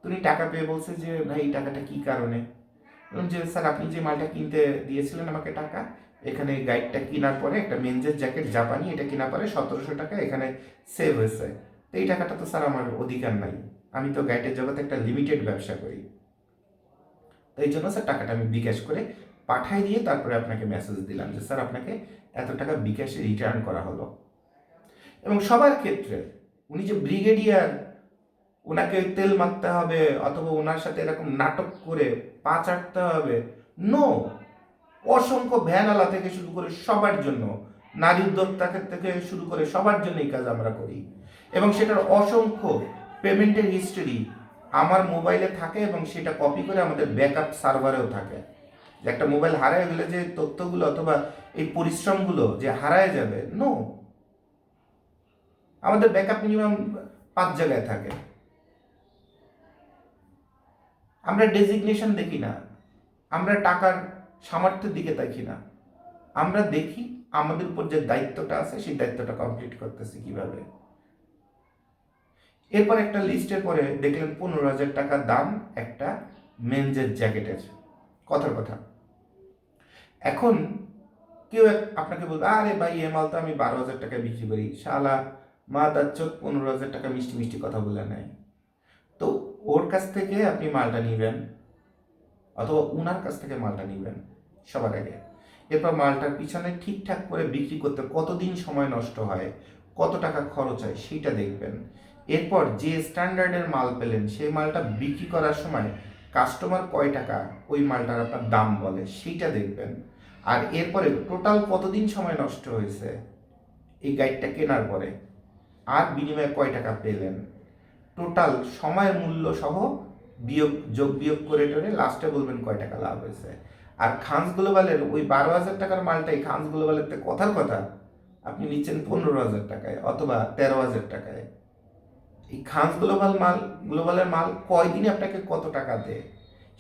Speaker 1: তুমি টাকা পেয়ে বলছে যে ভাই এই টাকাটা কি কারণে? বললাম যে স্যার আপনি যে মালটা কিনতে দিয়েছিলেন আমাকে টাকা, এখানে গাইডটা কেনার পরে একটা মেনজের জ্যাকেট জাপানি, এটা কেনার পরে 1700 টাকা এখানে সেভ হয়েছে। তো এই টাকাটা তো স্যার আমার অধিকার নাই, আমি তো গাইডের জগতে একটা লিমিটেড ব্যবসা করি, তো এই জন্য স্যার টাকাটা আমি বিকাশ করে পাঠাই দিয়ে তারপরে আপনাকে মেসেজ দিলাম যে স্যার আপনাকে এত টাকা বিকাশে রিটার্ন করা হলো। এবং সবার ক্ষেত্রে উনি যে ব্রিগেডিয়ার, ওনাকে তেল মারতে হবে অথবা ওনার সাথে এরকম নাটক করে পা চাটতে হবে, নো। অসংখ্য ভ্যানওয়ালা থেকে শুরু করে সবার জন্য, নারী উদ্যোক্তা থেকে শুরু করে সবার জন্য এই কাজ আমরা করি, এবং সেটার অসংখ্য পেমেন্টের হিস্টোরি আমার মোবাইলে থাকে এবং সেটা কপি করে আমাদের ব্যাকআপ সার্ভারেও থাকে। যে একটা মোবাইল হারায় গেলে যে তথ্যগুলো অথবা এই পরিশ্রমগুলো যে হারায় যাবে, নো, আমাদের ব্যাকআপ মিনিমাম 5 জায়গায় থাকে। আমরা ডেজিগনেশন দেখি না, আমরা টাকার সামর্থ্যের দিকে দেখি না, আমরা দেখি আমাদের উপর যে দায়িত্বটা আছে সেই দায়িত্বটা কমপ্লিট করতেছি কিভাবে। এরপর একটা লিস্টের পরে দেখলেন 15,000 টাকা দাম একটা মেনজের জ্যাকেটের, কথার কথা। এখন কেউ আপনাকে বলবে, আরে ভাই এ মাল তো আমি 12,000 টাকায় বিক্রি করি, শালা মা তার চোখ 15,000 টাকা মিষ্টি মিষ্টি কথা বলে নেয়। তো ওর কাছ থেকে আপনি মালটা নিবেন অথবা উনার কাছ থেকে মালটা নিবেন সবার আগে। এরপর মালটার পিছনে ঠিকঠাক করে বিক্রি করতে কতদিন সময় নষ্ট হয়, কত টাকা খরচ হয় সেইটা দেখবেন। এরপর যে স্ট্যান্ডার্ডের মাল পেলেন সেই মালটা বিক্রি করার সময় কাস্টমার কয় টাকা ওই মালটার আপনার দাম বলে সেইটা দেখবেন। আর এরপরে টোটাল কতদিন সময় নষ্ট হয়েছে এই গাইডটা কেনার পরে, আর বিনিময়ে কয় টাকা পেলেন, টোটাল সময় মূল্য সহ বিয়োগ যোগ বিয়োগ করে টোরে লাস্টে বলবেন কয় টাকা লাভ হয়েছে। আর খানস গ্লোবালের ওই 12,000 টাকার মালটাই খানস গ্লোবালের থেকে কথার কথা আপনি নিচ্ছেন 15,000 টাকায় অথবা 13,000 টাকায়। এই খানস গ্লোবালের মাল কয়দিনে আপনাকে কত টাকা দেয়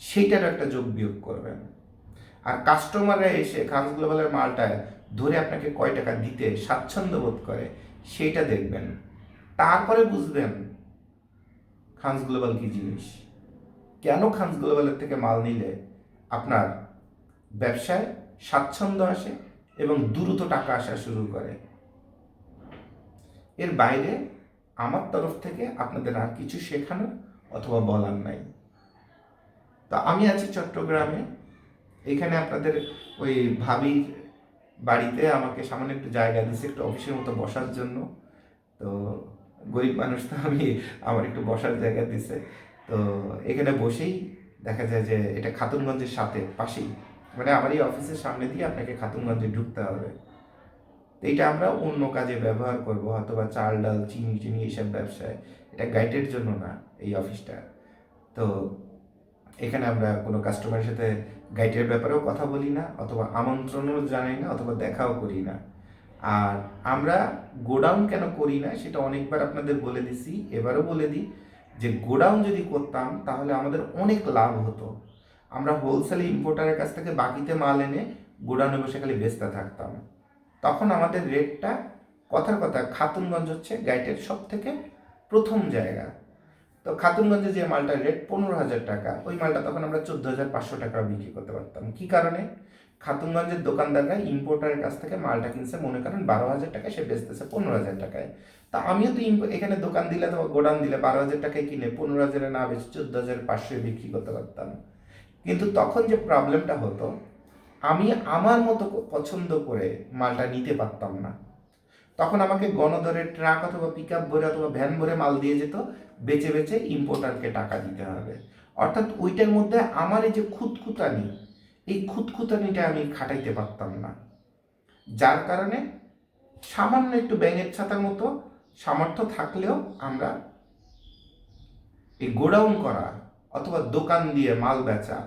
Speaker 1: সেইটার একটা যোগ বিয়োগ করবেন। আর কাস্টমাররা এসে খানস গ্লোবালের মালটা ধরে আপনাকে কয় টাকা দিতে স্বাচ্ছন্দ্য বোধ করে সেইটা দেখবেন। তারপরে বুঝবেন খানস গ্লোবাল কি জিনিস, কেন খানস গ্লোবালের থেকে মাল নিলে আপনার ব্যবসায় স্বাচ্ছন্দ্য আসে এবং দ্রুত টাকা আসা শুরু করে। এর বাইরে আমার তরফ থেকে আপনাদের আর কিছু শেখানোর অথবা বলার নাই। তো আমি আছি চট্টগ্রামে, এখানে আপনাদের ওই ভাবির বাড়িতে আমাকে সামান্য একটু জায়গা দিচ্ছে একটু অফিসের মতো বসার জন্য। তো গরিব মানুষ তো আমি, আমার একটু বসার জায়গা দিছে। তো এখানে বসেই দেখা যায় যে এটা খাতুনগঞ্জের সাথে পাশেই, মানে আমার এই অফিসের সামনে দিয়ে আপনাকে খাতুনগঞ্জে ঢুকতে হবে। তো এটা আমরা অন্য কাজে ব্যবহার করব, অথবা চাল ডাল চিনি চিনি এইসব ব্যবসায়, এটা গাইডের জন্য না এই অফিসটা। তো এখানে আমরা কোনো কাস্টমারের সাথে গাইডের ব্যাপারেও কথা বলি না, অথবা আমন্ত্রণও জানাই না, অথবা দেখাও করি না। আর আমরা গোডাউন কেন করি না সেটা অনেকবার আপনাদের বলে দিছি, এবারও বলে দিই যে গোডাউন যদি করতাম তাহলে আমাদের অনেক লাভ হতো। আমরা হোলসেলে ইম্পোর্টারের কাছ থেকে বাকিতে মাল এনে গোডাউনে বসে খালি বেচতে থাকতাম, তখন আমাদের রেটটা, কথার কথা খাতুনগঞ্জ হচ্ছে গাইটের সব থেকে প্রথম জায়গা। তো খাতুনগঞ্জে যে মালটার রেট 15,000 টাকা, ওই মালটা তখন আমরা 14,500 টাকা বিক্রি করতে পারতাম। কি কারণে? খাতুনগঞ্জের দোকানদাররা ইম্পোর্টারের কাছ থেকে মালটা কিনছে মনে করেন 12,000 টাকায়, সে বেচতেছে 15,000 টাকায়। তা আমিও তো এখানে দোকান দিলে অথবা গোডাউন দিলে 12,000 টাকায় কিনে 15,000 না বেচে 14,500 বিক্রি করতে পারতাম। কিন্তু তখন যে প্রবলেমটা হতো, আমি আমার মতো পছন্দ করে মালটা নিতে পারতাম না। তখন আমাকে গণদরে ট্রাক অথবা পিক আপ ভরে অথবা ভ্যান ভরে মাল দিয়ে যেত, বেচে বেচে ইম্পোর্টারকে টাকা দিতে হবে। অর্থাৎ ওইটার মধ্যে আমার এই যে খুঁতখুঁতানি, এই খুঁতখুঁতানিটা আমি খাটাইতে পারতাম না। যার কারণে সামান্য একটু ব্যাঙের ছাতার মতো সামর্থ্য থাকলেও আমরা এই গোডাউন করা অথবা দোকান দিয়ে মাল বেচা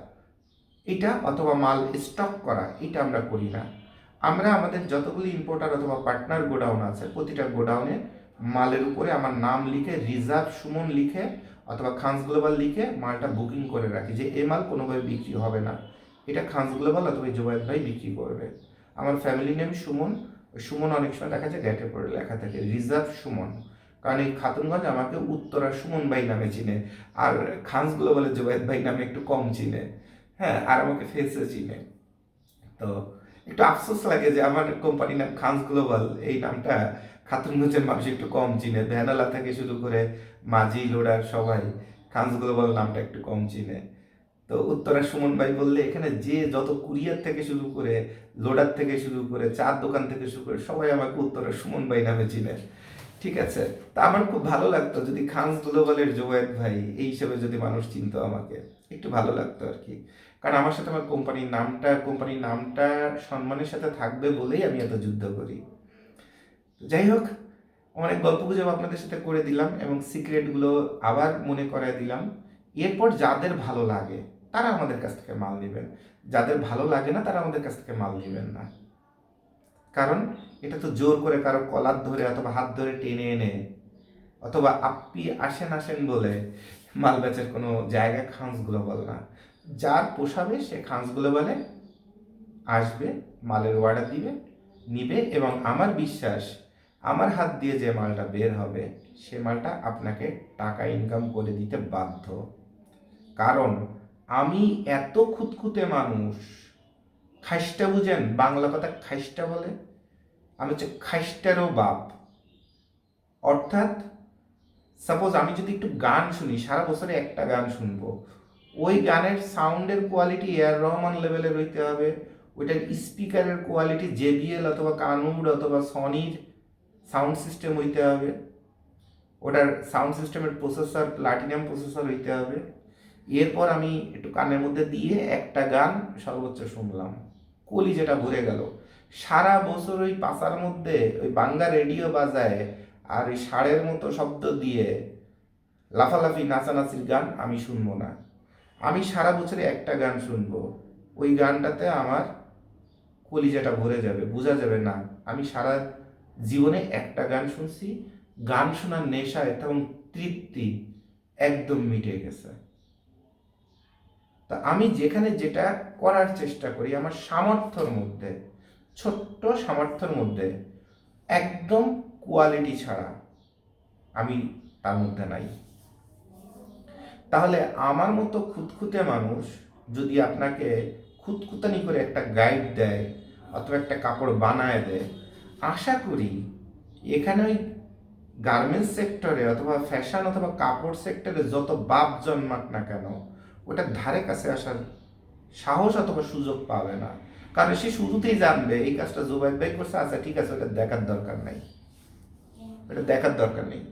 Speaker 1: এটা, অথবা মাল স্টক করা, এটা আমরা করি না। আমরা আমাদের যতগুলি ইম্পোর্টার অথবা পার্টনার গোডাউন আছে, প্রতিটা গোডাউনে মালের উপরে আমার নাম লিখে, রিজার্ভ সুমন লিখে অথবা খানস গ্লোবাল লিখে মালটা বুকিং করে রাখি যে এই মাল কোনোভাবে বিক্রি হবে না, এটা খানস গ্লোবাল অথবা জুবাইদ ভাই বিক্রি করবে। আমার ফ্যামিলি নেম সুমন, সুমন অনেক সময় দেখা যায় গেটে পড়ে লেখা থাকে রিজার্ভ সুমন, কারণ এই খাতুনগঞ্জ আমাকে উত্তরা সুমন ভাই নামে চিনে, আর খানস গ্লোবালের জুবাইদ ভাই নামে একটু কম চিনে। হ্যাঁ, আর আমাকে ফেসে চিনে। তো একটু আফসোস লাগে যে আমার কোম্পানির নাম খানস গ্লোবাল, এই নামটা খাতুনগঞ্জের মানুষ একটু কম চিনে, ভ্যানালা থেকে শুরু করে মাঝি লোডার সবাই খানস গ্লোবাল নামটা একটু কম চিনে। তো উত্তরা সুমন ভাই বললে এখানে যে যত কুরিয়ার থেকে শুরু করে, লোডার থেকে শুরু করে, চার দোকান থেকে শুরু করে সবাই আমাকে উত্তরা সুমন ভাই নামে চিনে। ঠিক আছে, তা আমার খুব ভালো লাগতো যদি খানস গ্লোবালের জোয়েদ ভাই এই হিসেবে যদি মানুষ চিনতো আমাকে, একটু ভালো লাগতো আর কি। কারণ আমার সাথে আমার কোম্পানির নামটা সম্মানের সাথে থাকবে বলেই আমি এত যুদ্ধ করি। যাই হোক, অনেক গল্প গুজব আপনাদের সাথে করে দিলাম এবং সিক্রেটগুলো আবার মনে করায় দিলাম। এরপর যাদের ভালো লাগে তারা আমাদের কাছ থেকে মাল নেবেন, যাদের ভালো লাগে না তারা আমাদের কাছ থেকে মাল নেবেন না। কারণ এটা তো জোর করে কারো কলার ধরে অথবা হাত ধরে টেনে এনে অথবা আপনি আসেন আসেন বলে মাল বেচার কোনো জায়গা খাঞ্জ গ্লোবাল না। যার পোষাবে সে খাঞ্জ গ্লোবালে আসবে, মালের অর্ডার দিবে, নিবে, এবং আমার বিশ্বাস আমার হাত দিয়ে যে মালটা বের হবে সে মালটা আপনাকে টাকা ইনকাম করে দিতে বাধ্য। কারণ আমি এত খুঁতখুঁতে মানুষ, খাইস্টা বুঝেন, বাংলা কথা খাইস্টা বলে, আমি হচ্ছে খাইস্টারও বাপ। অর্থাৎ সাপোজ আমি যদি একটু গান শুনি, সারা বছরে একটা গান শুনবো, ওই গানের সাউন্ডের কোয়ালিটি এআর রহমান লেভেলের হইতে হবে, ওইটার স্পিকারের কোয়ালিটি জেবিএল অথবা কানুড অথবা সনির সাউন্ড সিস্টেম হইতে হবে, ওটার সাউন্ড সিস্টেমের প্রসেসর প্লাটিনাম প্রসেসর হইতে হবে। এরপর আমি একটু কানের মধ্যে দিয়ে একটা গান সর্বোচ্চ শুনলাম, কলি যেটা ভরে গেল। সারা বছর ওই পাশার মধ্যে ওই বাংলা রেডিও বাজায় আর ওই ষাঁড়ের মতো শব্দ দিয়ে লাফালাফি নাচানাচির গান আমি শুনবো না। আমি সারা বছরে একটা গান শুনবো, ওই গানটাতে আমার কলিজাটা ভরে যাবে, বোঝা যাবে না আমি সারা জীবনে একটা গান শুনছি, গান শোনার নেশা এবং তৃপ্তি একদম মিটে গেছে। তা আমি যেখানে যেটা করার চেষ্টা করি আমার সামর্থ্যর মধ্যে, ছোট্ট সামর্থ্যর মধ্যে, একদম কোয়ালিটি ছাড়া আমি তার মধ্যে নাই। তাহলে আমার মতো খুঁতখুঁতে মানুষ যদি আপনাকে খুঁতখুতানি করে একটা গাইড দেয় অথবা একটা কাপড় বানায় দেয়, আশা করি এখানে ওই গার্মেন্টস সেক্টরে অথবা ফ্যাশন অথবা কাপড় সেক্টরে যত বাপ জন্মাক না কেন ওটার ধারে কাছে আসার সাহস অথবা সুযোগ পাবে না। কারণ সে শুরুতেই জানবে এই কাজটা জুবাইর ভাই করছে, আচ্ছা ঠিক আছে, ওটা দেখার দরকার নাই, ওটা দেখার দরকার নেই।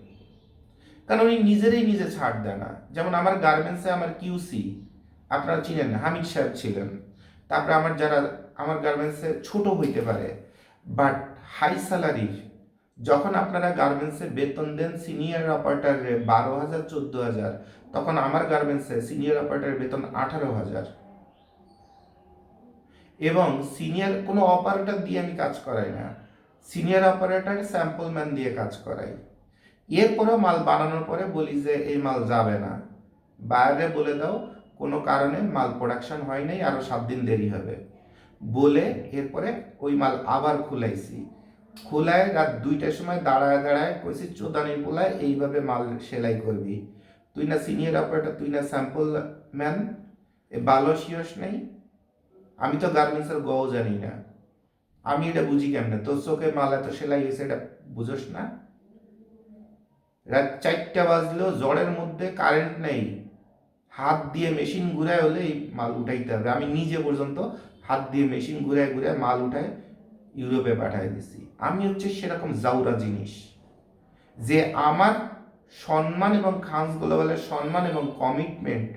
Speaker 1: কারণ উনি নিজেরই নিজে ছাড় দেয় না। যেমন আমার গার্মেন্টসে আমার কিউসি আপনারা চিনেন, হামিদ সাহেব ছিলেন। তারপরে আমার যারা আমার গার্মেন্টসে ছোট হইতে পারে বাট হাই স্যালারির, যখন আপনারা গার্মেন্টসে বেতন দেন সিনিয়র অপারেটরের 12,000 14,000, তখন আমার গার্মেন্টসে সিনিয়র অপারেটরের বেতন 18,000। এবং সিনিয়র কোনো অপারেটর দিয়ে আমি কাজ করাই না, সিনিয়র অপারেটর স্যাম্পল ম্যান দিয়ে কাজ করাই। এরপরেও মাল বানানোর পরে বলি যে এই মাল যাবে না, বাইরে বলে দাও কোনো কারণে মাল প্রোডাকশন হয় নাই, আরও 7 দিন দেরি হবে বলে এরপরে ওই মাল আবার খুলাইছি। খোলায় রাত 2টার সময় দাঁড়ায় দাঁড়ায় কইছি চোদানির পোলায় এইভাবে মাল সেলাই করবি, তুই না সিনিয়র অপারেটর, তুই না স্যাম্পল ম্যান, এ ভালো শিওস নেই। আমি তো গার্মেন্টসের গও জানি না, আমি এটা বুঝি কেমনে? তোর চোখে মাল এত সেলাই হয়েছে এটা বুঝোস না? রাত 4টা বাজলেও জ্বরের মধ্যে কারেন্ট নেই, হাত দিয়ে মেশিন ঘুরায় হলে এই মাল উঠাইতে হবে। আমি নিজে পর্যন্ত হাত দিয়ে মেশিন ঘুরায় ঘুরায় মাল উঠায় ইউরোপে পাঠায় দিছি। আমি হচ্ছে সেরকম জাউরা জিনিস যে আমার সম্মান এবং খান্স গ্লোবালের সম্মান এবং কমিটমেন্ট,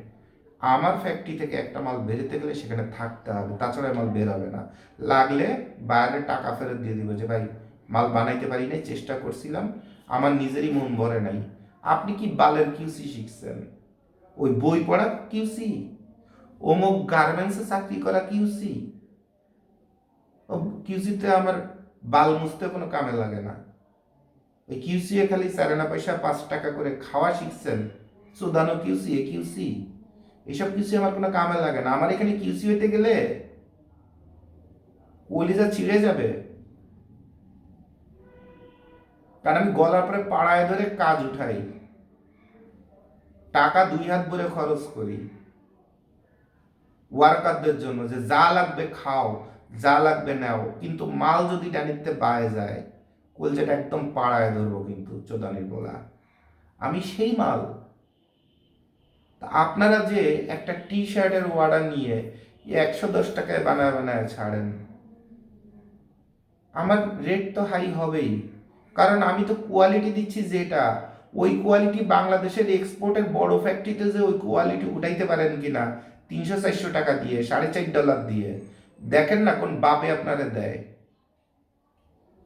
Speaker 1: আমার ফ্যাক্টরি থেকে একটা মাল বেরোতে গেলে সেখানে থাকতে হবে, তাছাড়া মাল বের হবে না। লাগলে বাইরে টাকা ফেরত দিয়ে দিব যে ভাই মাল বানাইতে পারি নাই, চেষ্টা করছিলাম, আমার নিজেরই মন ভরে নাই। আপনি কি বালের কিউসি শিখছেন? ওই বই পড়া কিউসি, অমুক গার্মেন্টসে চাকরি করা কিউসি? ও কিউসিতে আমার বাল মুছতে কোনো কামে লাগে না। ওই কিউসি খালি চারানা পয়সা 5 টাকা করে খাওয়া শিখছেন, সুদানো কিউসি, এ কিউসি, এইসব কিউসি আমার কোনো কামে লাগে না। আমার এখানে কিউসি হইতে গেলে কলিজা ছিঁড়ে যাবে, কারণ আমি গলার পরে পাড়ায় ধরে কাজ উঠাই, টাকা 2 হাত ভরে খরচ করি ওয়ার্কারদের জন্য, যে যা লাগবে খাও, যা লাগবে নাও, কিন্তু মাল যদি টানিতে বায়ে যায় কলজাটা একদম পাড়ায় ধরবো কিন্তু চোদানির বলা। আমি সেই মাল। আপনারা যে একটা টি শার্টের অর্ডার নিয়ে 110 টাকায় বানায় বানায় ছাড়েন, আমার রেট তো হাই হবেই, কারণ আমি তো কোয়ালিটি দিচ্ছি যেটা, ওই কোয়ালিটি বাংলাদেশের এক্সপোর্টের বড় ফ্যাক্টরিতে যে ওই কোয়ালিটি উঠাইতে পারেন কিনা 300-400 টাকা দিয়ে, $4.5 দিয়ে, দেখেন না কোন বাপে আপনারা দেয়।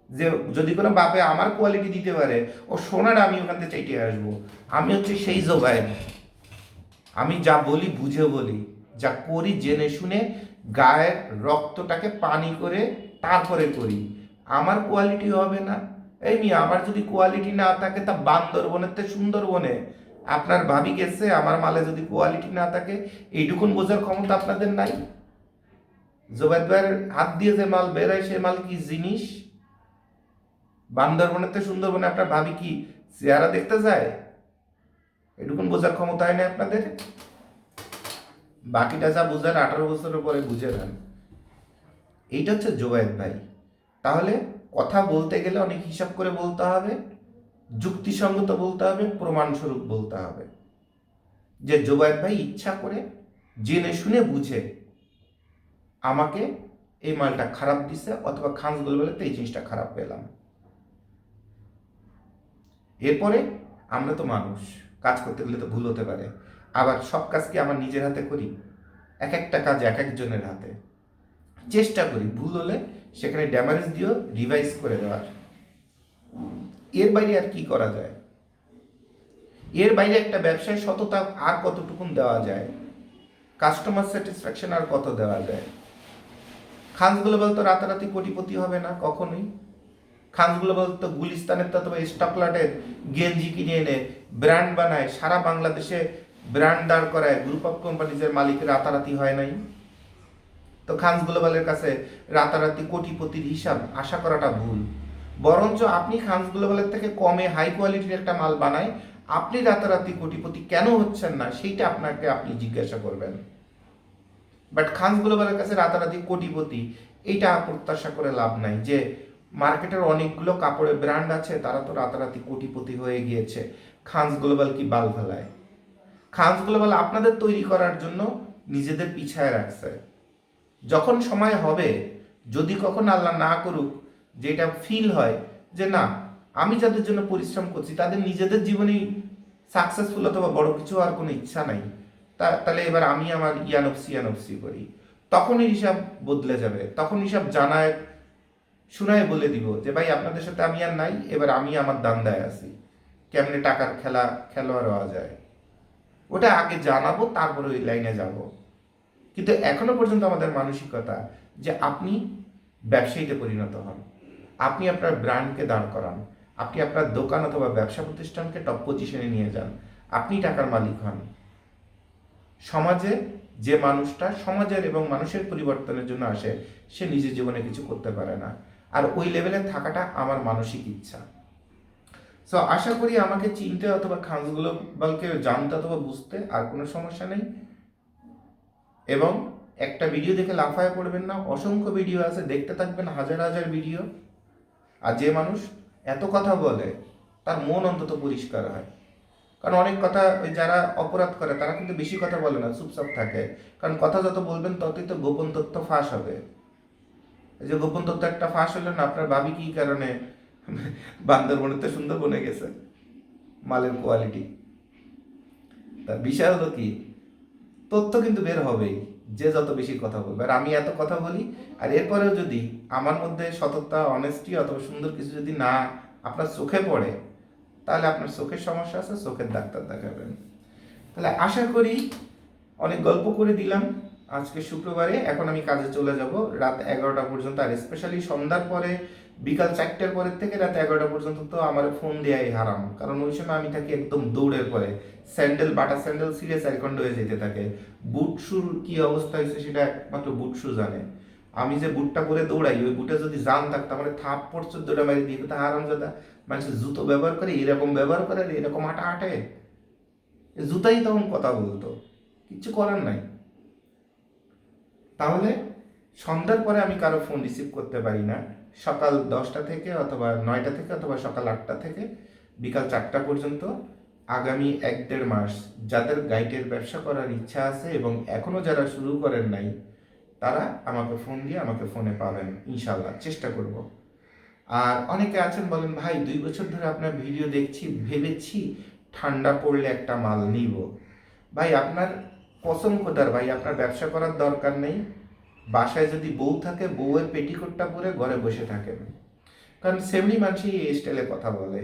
Speaker 1: যে যদি কোনো বাপে আমার কোয়ালিটি দিতে পারে ও সোনার আমি ওখান থেকে চাইতে আসবো। আমি হচ্ছে সেই জোগায়, আমি যা বলি বুঝে বলি, যা করি জেনে শুনে, গায়ের রক্তটাকে পানি করে তারপরে করি। আমার কোয়ালিটি হবে না? এই মিয়া, আমার যদি কোয়ালিটি না থাকে তা বান্দরবনের থেকে সুন্দরবনে আপনার ভাবি গেছে, আমার মালে যদি কোয়ালিটি না থাকে এইটুকুন বোঝার ক্ষমতা আপনাদের নাই? জোবাইদ ভাইয়ের হাত দিয়ে যে মাল বেরোয় সে মাল কি জিনিস? বান্দরবনের থেকে সুন্দরবনে আপনার ভাবি কি চেহারা দেখতে যায়? এটুকুন বোঝার ক্ষমতা হয় না আপনাদের? বাকিটা যা বুঝেন 18 বছরের পরে বুঝে নেন। এইটা হচ্ছে জোবায়েদ ভাই। তাহলে কথা বলতে গেলে অনেক হিসাব করে বলতে হবে, যুক্তিসঙ্গত বলতে হবে, প্রমাণস্বরূপ বলতে হবে যে জোবায়েদ ভাই ইচ্ছা করে জেনে শুনে বুঝে আমাকে এই মালটা খারাপ দিছে, অথবা খানস গোলবেলাতে এই জিনিসটা খারাপ পেলাম। এরপরে আমরা তো মানুষ, কাজ করতে গেলে তো ভুল হতে পারে। আবার সব কাজ কি আমার নিজের হাতে করি? এক একটা কাজ এক একজনের হাতে। চেষ্টা করি ভুল হলে সেখানে ড্যামারেজ দিয়েও রিভাইজ করে দেওয়ার। এর বাইরে আর কি করা যায়? এর বাইরে একটা ব্যবসায় সততা আর কতটুকুন দেওয়া যায়? কাস্টমার স্যাটিসফ্যাকশন আর কত দেওয়া যায়? খানস গ্লোবাল তো রাতারাতি কোটিপতি হবে না কখনোই। খানস গ্লোবাল তো গুলিস্তানের তো অথবা স্টকলাটের গেঞ্জি কিনে এনে ব্র্যান্ড বানায়, সারা বাংলাদেশে ব্র্যান্ড দাঁড় করায়, গ্রুপ অফ কোম্পানিজের মালিক রাতারাতি হয় নাই। তো খানস গ্লোবালের কাছে রাতারাতি কোটিপতির হিসাব আশা করাটা ভুল। বরঞ্চ আপনি খানস গ্লোবালের থেকে কমে হাই কোয়ালিটির একটা মাল বানায় আপনি রাতারাতি কোটিপতি কেন হচ্ছেন না, সেইটা আপনাকে আপনি জিজ্ঞাসা করবেন। বাট খানস গ্লোবালের কাছে রাতারাতি কোটিপতি এইটা প্রত্যাশা করে লাভ নাই। যে মার্কেটের অনেকগুলো কাপড়ের ব্র্যান্ড আছে, তারা তো রাতারাতি কোটিপতি হয়ে গিয়েছে, খানস গ্লোবাল কি বাল ফেলায়? খানস গ্লোবাল আপনাদের তৈরি করার জন্য নিজেদের পিছায় রাখছে। যখন সময় হবে, যদি কখন আল্লাহ না করুক যেটা ফিল হয় যে না, আমি যাদের জন্য পরিশ্রম করছি তাদের নিজেদের জীবনেই সাকসেসফুল অথবা বড় কিছু আর কোনো ইচ্ছা নাই, তাহলে এবার আমি আমার ইয়ানফসি করি, তখনই হিসাব বদলে যাবে। তখন হিসাব জানায় শুনায় বলে দিব যে ভাই আপনাদের সাথে আমি আর নাই, এবার আমি আমার দান্দায় আছি, কেমনে টাকার খেলোয়াড় হওয়া যায় ওটা আগে জানাবো, তারপরে ওই লাইনে যাব। কিন্তু এখনো পর্যন্ত আমাদের মানসিকতা যে আপনি ব্যবসায়ীতে পরিণত হন, আপনি আপনার ব্র্যান্ডকে দাঁড় করান, আপনি আপনার দোকান অথবা ব্যবসা প্রতিষ্ঠানকে টপ পজিশনে নিয়ে যান, আপনি টাকার মালিক হন। সমাজে যে মানুষটা সমাজের এবং মানুষের পরিবর্তনের জন্য আসে, সে নিজের জীবনে কিছু করতে পারে না। আর ওই লেভেলে থাকাটা আমার মানসিক ইচ্ছা। সো আশা করি আমাকে চিনতে অথবা খানস গ্লোবালকে জানতে অথবা বুঝতে আর কোনো সমস্যা নেই। এবং একটা ভিডিও দেখে লাফায় পড়বেন না, অসংখ্য ভিডিও আছে, দেখতে থাকবেন, হাজার হাজার ভিডিও। আর যে মানুষ এত কথা বলে তার মন অন্তত পরিষ্কার হয়। কারণ অনেক কথা, ওই যারা অপরাধ করে তারা কিন্তু বেশি কথা বলে না, চুপচাপ থাকে। কারণ কথা যত বলবেন ততই তো গোপন তথ্য ফাঁস হবে। এই যে গোপন তথ্য একটা ফাঁস হলো না, আপনার ভাবি কি কারণে বান্দরবনের তো সুন্দরবনে গেছে, মালের কোয়ালিটি, তার বিষয় হলো কি, তথ্য কিন্তু বের হবেই যে যত বেশি কথা বলবে। আর আমি এত কথা বলি, আর এরপরেও যদি আমার মধ্যে সততা, অনেস্টি অথবা সুন্দর কিছু যদি না আপনার চোখে পড়ে, তাহলে আপনার চোখের সমস্যা আছে, চোখের ডাক্তার দেখাবেন। তাহলে আশা করি অনেক গল্প করে দিলাম আজকে শুক্রবারে। এখন আমি কাজে চলে যাব রাত 11টা পর্যন্ত। আর স্পেশালি সন্ধ্যার পরে, বিকাল 4টার পরের থেকে রাত 11টা পর্যন্ত তো আমার ফোন দেওয়াই হারাম। কারণ ওই সময় আমি থাকি একদম দৌড়ের পরে, স্যান্ডেল, বাটা স্যান্ডেল ছিঁড়ে চারখণ্ড হয়ে যেতে থাকে। বুট শুর কি অবস্থা হয়েছে সেটা একমাত্র বুট শু জানে। আমি যে বুটটা পরে দৌড়াই, ওই বুটে যদি জান থাকতো আমার থাপ পড়ছে দৌড়া মারি দিয়ে তা হারাম দাদা। মানুষের জুতো ব্যবহার করে এরকম ব্যবহার করে, এরকম আটা আটে, জুতাই তখন কথা বলতো, কিচ্ছু করার নাই। তাহলে সন্ধ্যার পরে আমি কারো ফোন রিসিভ করতে পারি না। সকাল 10টা থেকে অথবা 9টা থেকে অথবা সকাল 8টা থেকে বিকাল 4টা পর্যন্ত আগামী 1-1.5 মাস যাদের গাইডের ব্যবসা করার ইচ্ছা আছে এবং এখনও যারা শুরু করেন নাই, তারা আমাকে ফোন দিয়ে আমাকে ফোনে পাবেন ইনশাল্লাহ, চেষ্টা করব। আর অনেকে আছেন বলেন ভাই 2 বছর ধরে আপনার ভিডিও দেখছি, ভেবেছি ঠান্ডা পড়লে একটা মাল নিব। ভাই আপনার কসম খোদার ভাই, আপনার ব্যবসা করার দরকার নেই। বাসায় যদি বউ থাকে, বউয়ের পেটিকোটটা পরে ঘরে বসে থাকেন। কারণ সেমনি মানুষই এই স্টাইলে কথা বলে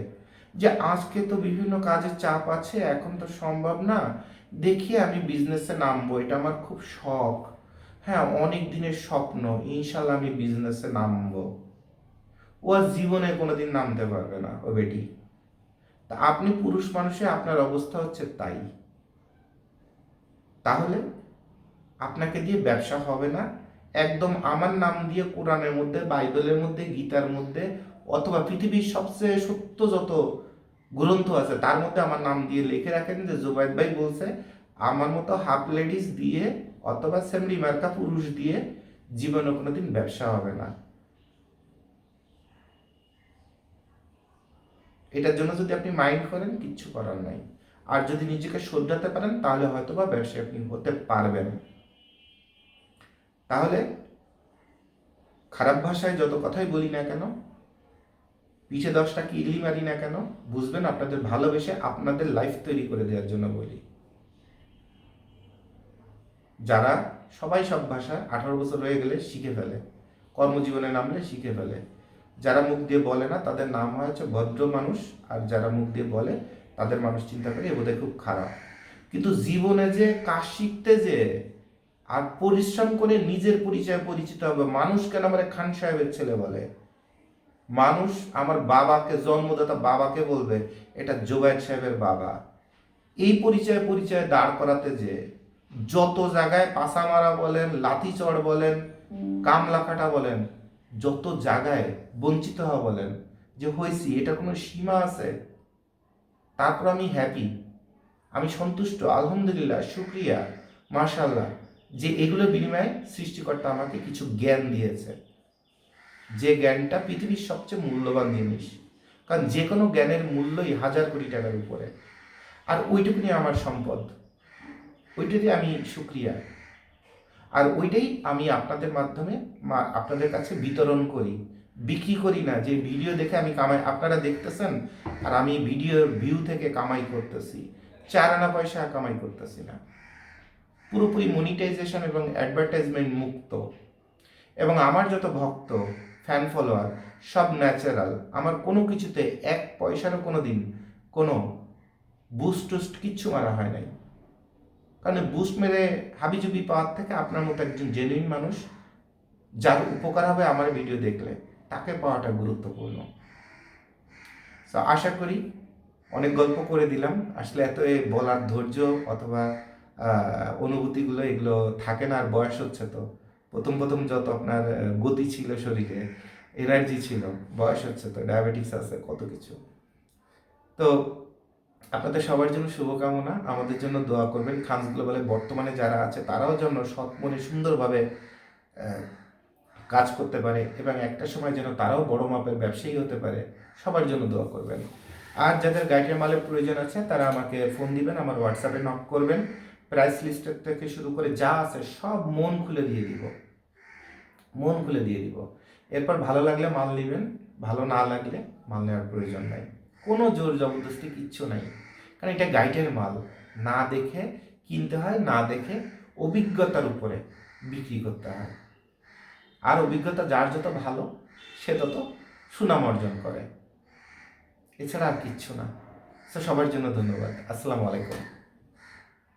Speaker 1: যে আজকে তো বিভিন্ন কাজের চাপ আছে, এখন তো সম্ভব না, দেখি আমি বিজনেসে নামবো, এটা আমার খুব শখ। হ্যাঁ, অনেক দিনের স্বপ্ন, ইনশাল্লাহ আমি বিজনেসে নামবো। ও আর জীবনে কোনোদিন নামতে পারবে না ও বেটি। তা আপনি পুরুষ মানুষে আপনার অবস্থা হচ্ছে তাই, তাহলে আপনাকে দিয়ে ব্যবসা হবে না। একদম আমার নাম দিয়ে কোরআনের মধ্যে, বাইবেলের মধ্যে, গীতার মধ্যে, অথবা পৃথিবীর সবচেয়ে সত্য যত গ্রন্থ আছে তার মধ্যে আমার নাম দিয়ে লিখে রাখেন যে জুবাইদ ভাই বলছে আমার মতো হাফ লেডিস দিয়ে অথবা সেমরি মার্কা পুরুষ দিয়ে জীবনে কোনোদিন ব্যবসা হবে না। এটার জন্য যদি আপনি মাইন্ড করেন, কিচ্ছু করার নাই। আর যদি নিজেকে শোধরাতে পারেন তাহলে হয়তোবা ব্যবসায়ী আপনি হতে পারবেন। তাহলে খারাপ ভাষায় যত কথাই বলি না কেন, পিছে 10টা কিডলি মারি না কেন, বুঝবেন আপনাদের ভালোবেসে আপনাদের লাইফ তৈরি করে দেওয়ার জন্য বলি। যারা সবাই সব ভাষা 18 বছর হয়ে গেলে শিখে ফেলে, কর্মজীবনে নামলে শিখে ফেলে। যারা মুখ দিয়ে বলে না তাদের নাম হচ্ছে ভদ্র মানুষ, আর যারা মুখ দিয়ে বলে তাদের মানুষ চিন্তা করে এ বোধহয় খুব খারাপ। কিন্তু জীবনে যে কাজ শিখতে যে আর পরিশ্রম করে নিজের পরিচয় পরিচিত হবে। মানুষ কেন আমার খান সাহেবের ছেলে বলে, মানুষ আমার বাবাকে, জন্মদাতা বাবাকে বলবে এটা জোবায়েদ সাহেবের বাবা। এই পরিচয় দাঁড় করাতে যে যত জায়গায় পাসা মারা বলেন, লাথি চড় বলেন, কামলা কাটা বলেন, যত জায়গায় বঞ্চিত হওয়া বলেন, যে হয়েছি এটা কোনো সীমা আছে? তারপর আমি হ্যাপি, আমি সন্তুষ্ট, আলহামদুলিল্লাহ, শুক্রিয়া, মাশাল্লাহ, যে এগুলোর বিনিময়ে সৃষ্টিকর্তা আমাকে কিছু জ্ঞান দিয়েছে, যে জ্ঞানটা পৃথিবীর সবচেয়ে মূল্যবান জিনিস। কারণ যে কোনো জ্ঞানের মূল্যই 1000 কোটি টাকার উপরে। আর ওইটুকুনি আমার সম্পদ, ওইটাতে আমি শুক্রিয়া। আর ওইটাই আমি আপনাদের মাধ্যমে আপনাদের কাছে বিতরণ করি, বিক্রি করি না। যে ভিডিও দেখে আমি কামাই, আপনারা দেখতেছেন আর আমি ভিডিও ভিউ থেকে কামাই করতেছি, 4 আনা পয়সা কামাই করতেছি না। পুরোপুরি মনিটাইজেশন এবং অ্যাডভার্টাইজমেন্ট মুক্ত। এবং আমার যত ভক্ত, ফ্যান ফলোয়ার সব ন্যাচারাল। আমার কোনো কিছুতে 1 পয়সারও কোনো দিন কোনো বুস্ট টুস্ট কিচ্ছু মারা হয় নাই। কারণ বুস্ট মেরে হাবিজুবি পাওয়ার থেকে আপনার মতো একজন জেনুইন মানুষ যার উপকার হবে আমার ভিডিও দেখলে, তাকে পাওয়াটা গুরুত্বপূর্ণ। তো আশা করি অনেক গল্প করে দিলাম। আসলে এত বলার ধৈর্য অথবা অনুভূতিগুলো এগুলো থাকে না, আর বয়স হচ্ছে তো। প্রথম প্রথম যত আপনার গতি ছিল শরীরে, এনার্জি ছিল, বয়স হচ্ছে তো, ডায়াবেটিস আছে, কত কিছু। তো আপনাদের সবার জন্য শুভকামনা, আমাদের জন্য দোয়া করবেন। খানস গ্লোবালে বর্তমানে যারা আছে তারাও যেন সৎ মনে সুন্দরভাবে কাজ করতে পারে এবং একটা সময় যেন তারাও বড় মাপের ব্যবসায়ী হতে পারে, সবার জন্য দোয়া করবেন। আর যাদের গাইডের মালের প্রয়োজন আছে তারা আমাকে ফোন দিবেন, আমার হোয়াটসঅ্যাপে নক করবেন। প্রাইস লিস্টের থেকে শুরু করে যা আছে সব মন খুলে দিয়ে দিব, মন খুলে দিয়ে দিব। এরপর ভালো লাগলে মাল নেবেন, ভালো না লাগলে মাল নেওয়ার প্রয়োজন নাই। কোনো জোর জবরদস্তি কিচ্ছু নাই, কারণ এটা গাইডের মাল। না দেখে কিনতে হয়, না দেখে অভিজ্ঞতার উপরে বিক্রি করতে হয়। আর অভিজ্ঞতা যার যত ভালো সে তত সুনাম অর্জন করে, এছাড়া আর কিচ্ছু না। তো সবার জন্য ধন্যবাদ। আসসালামু আলাইকুম।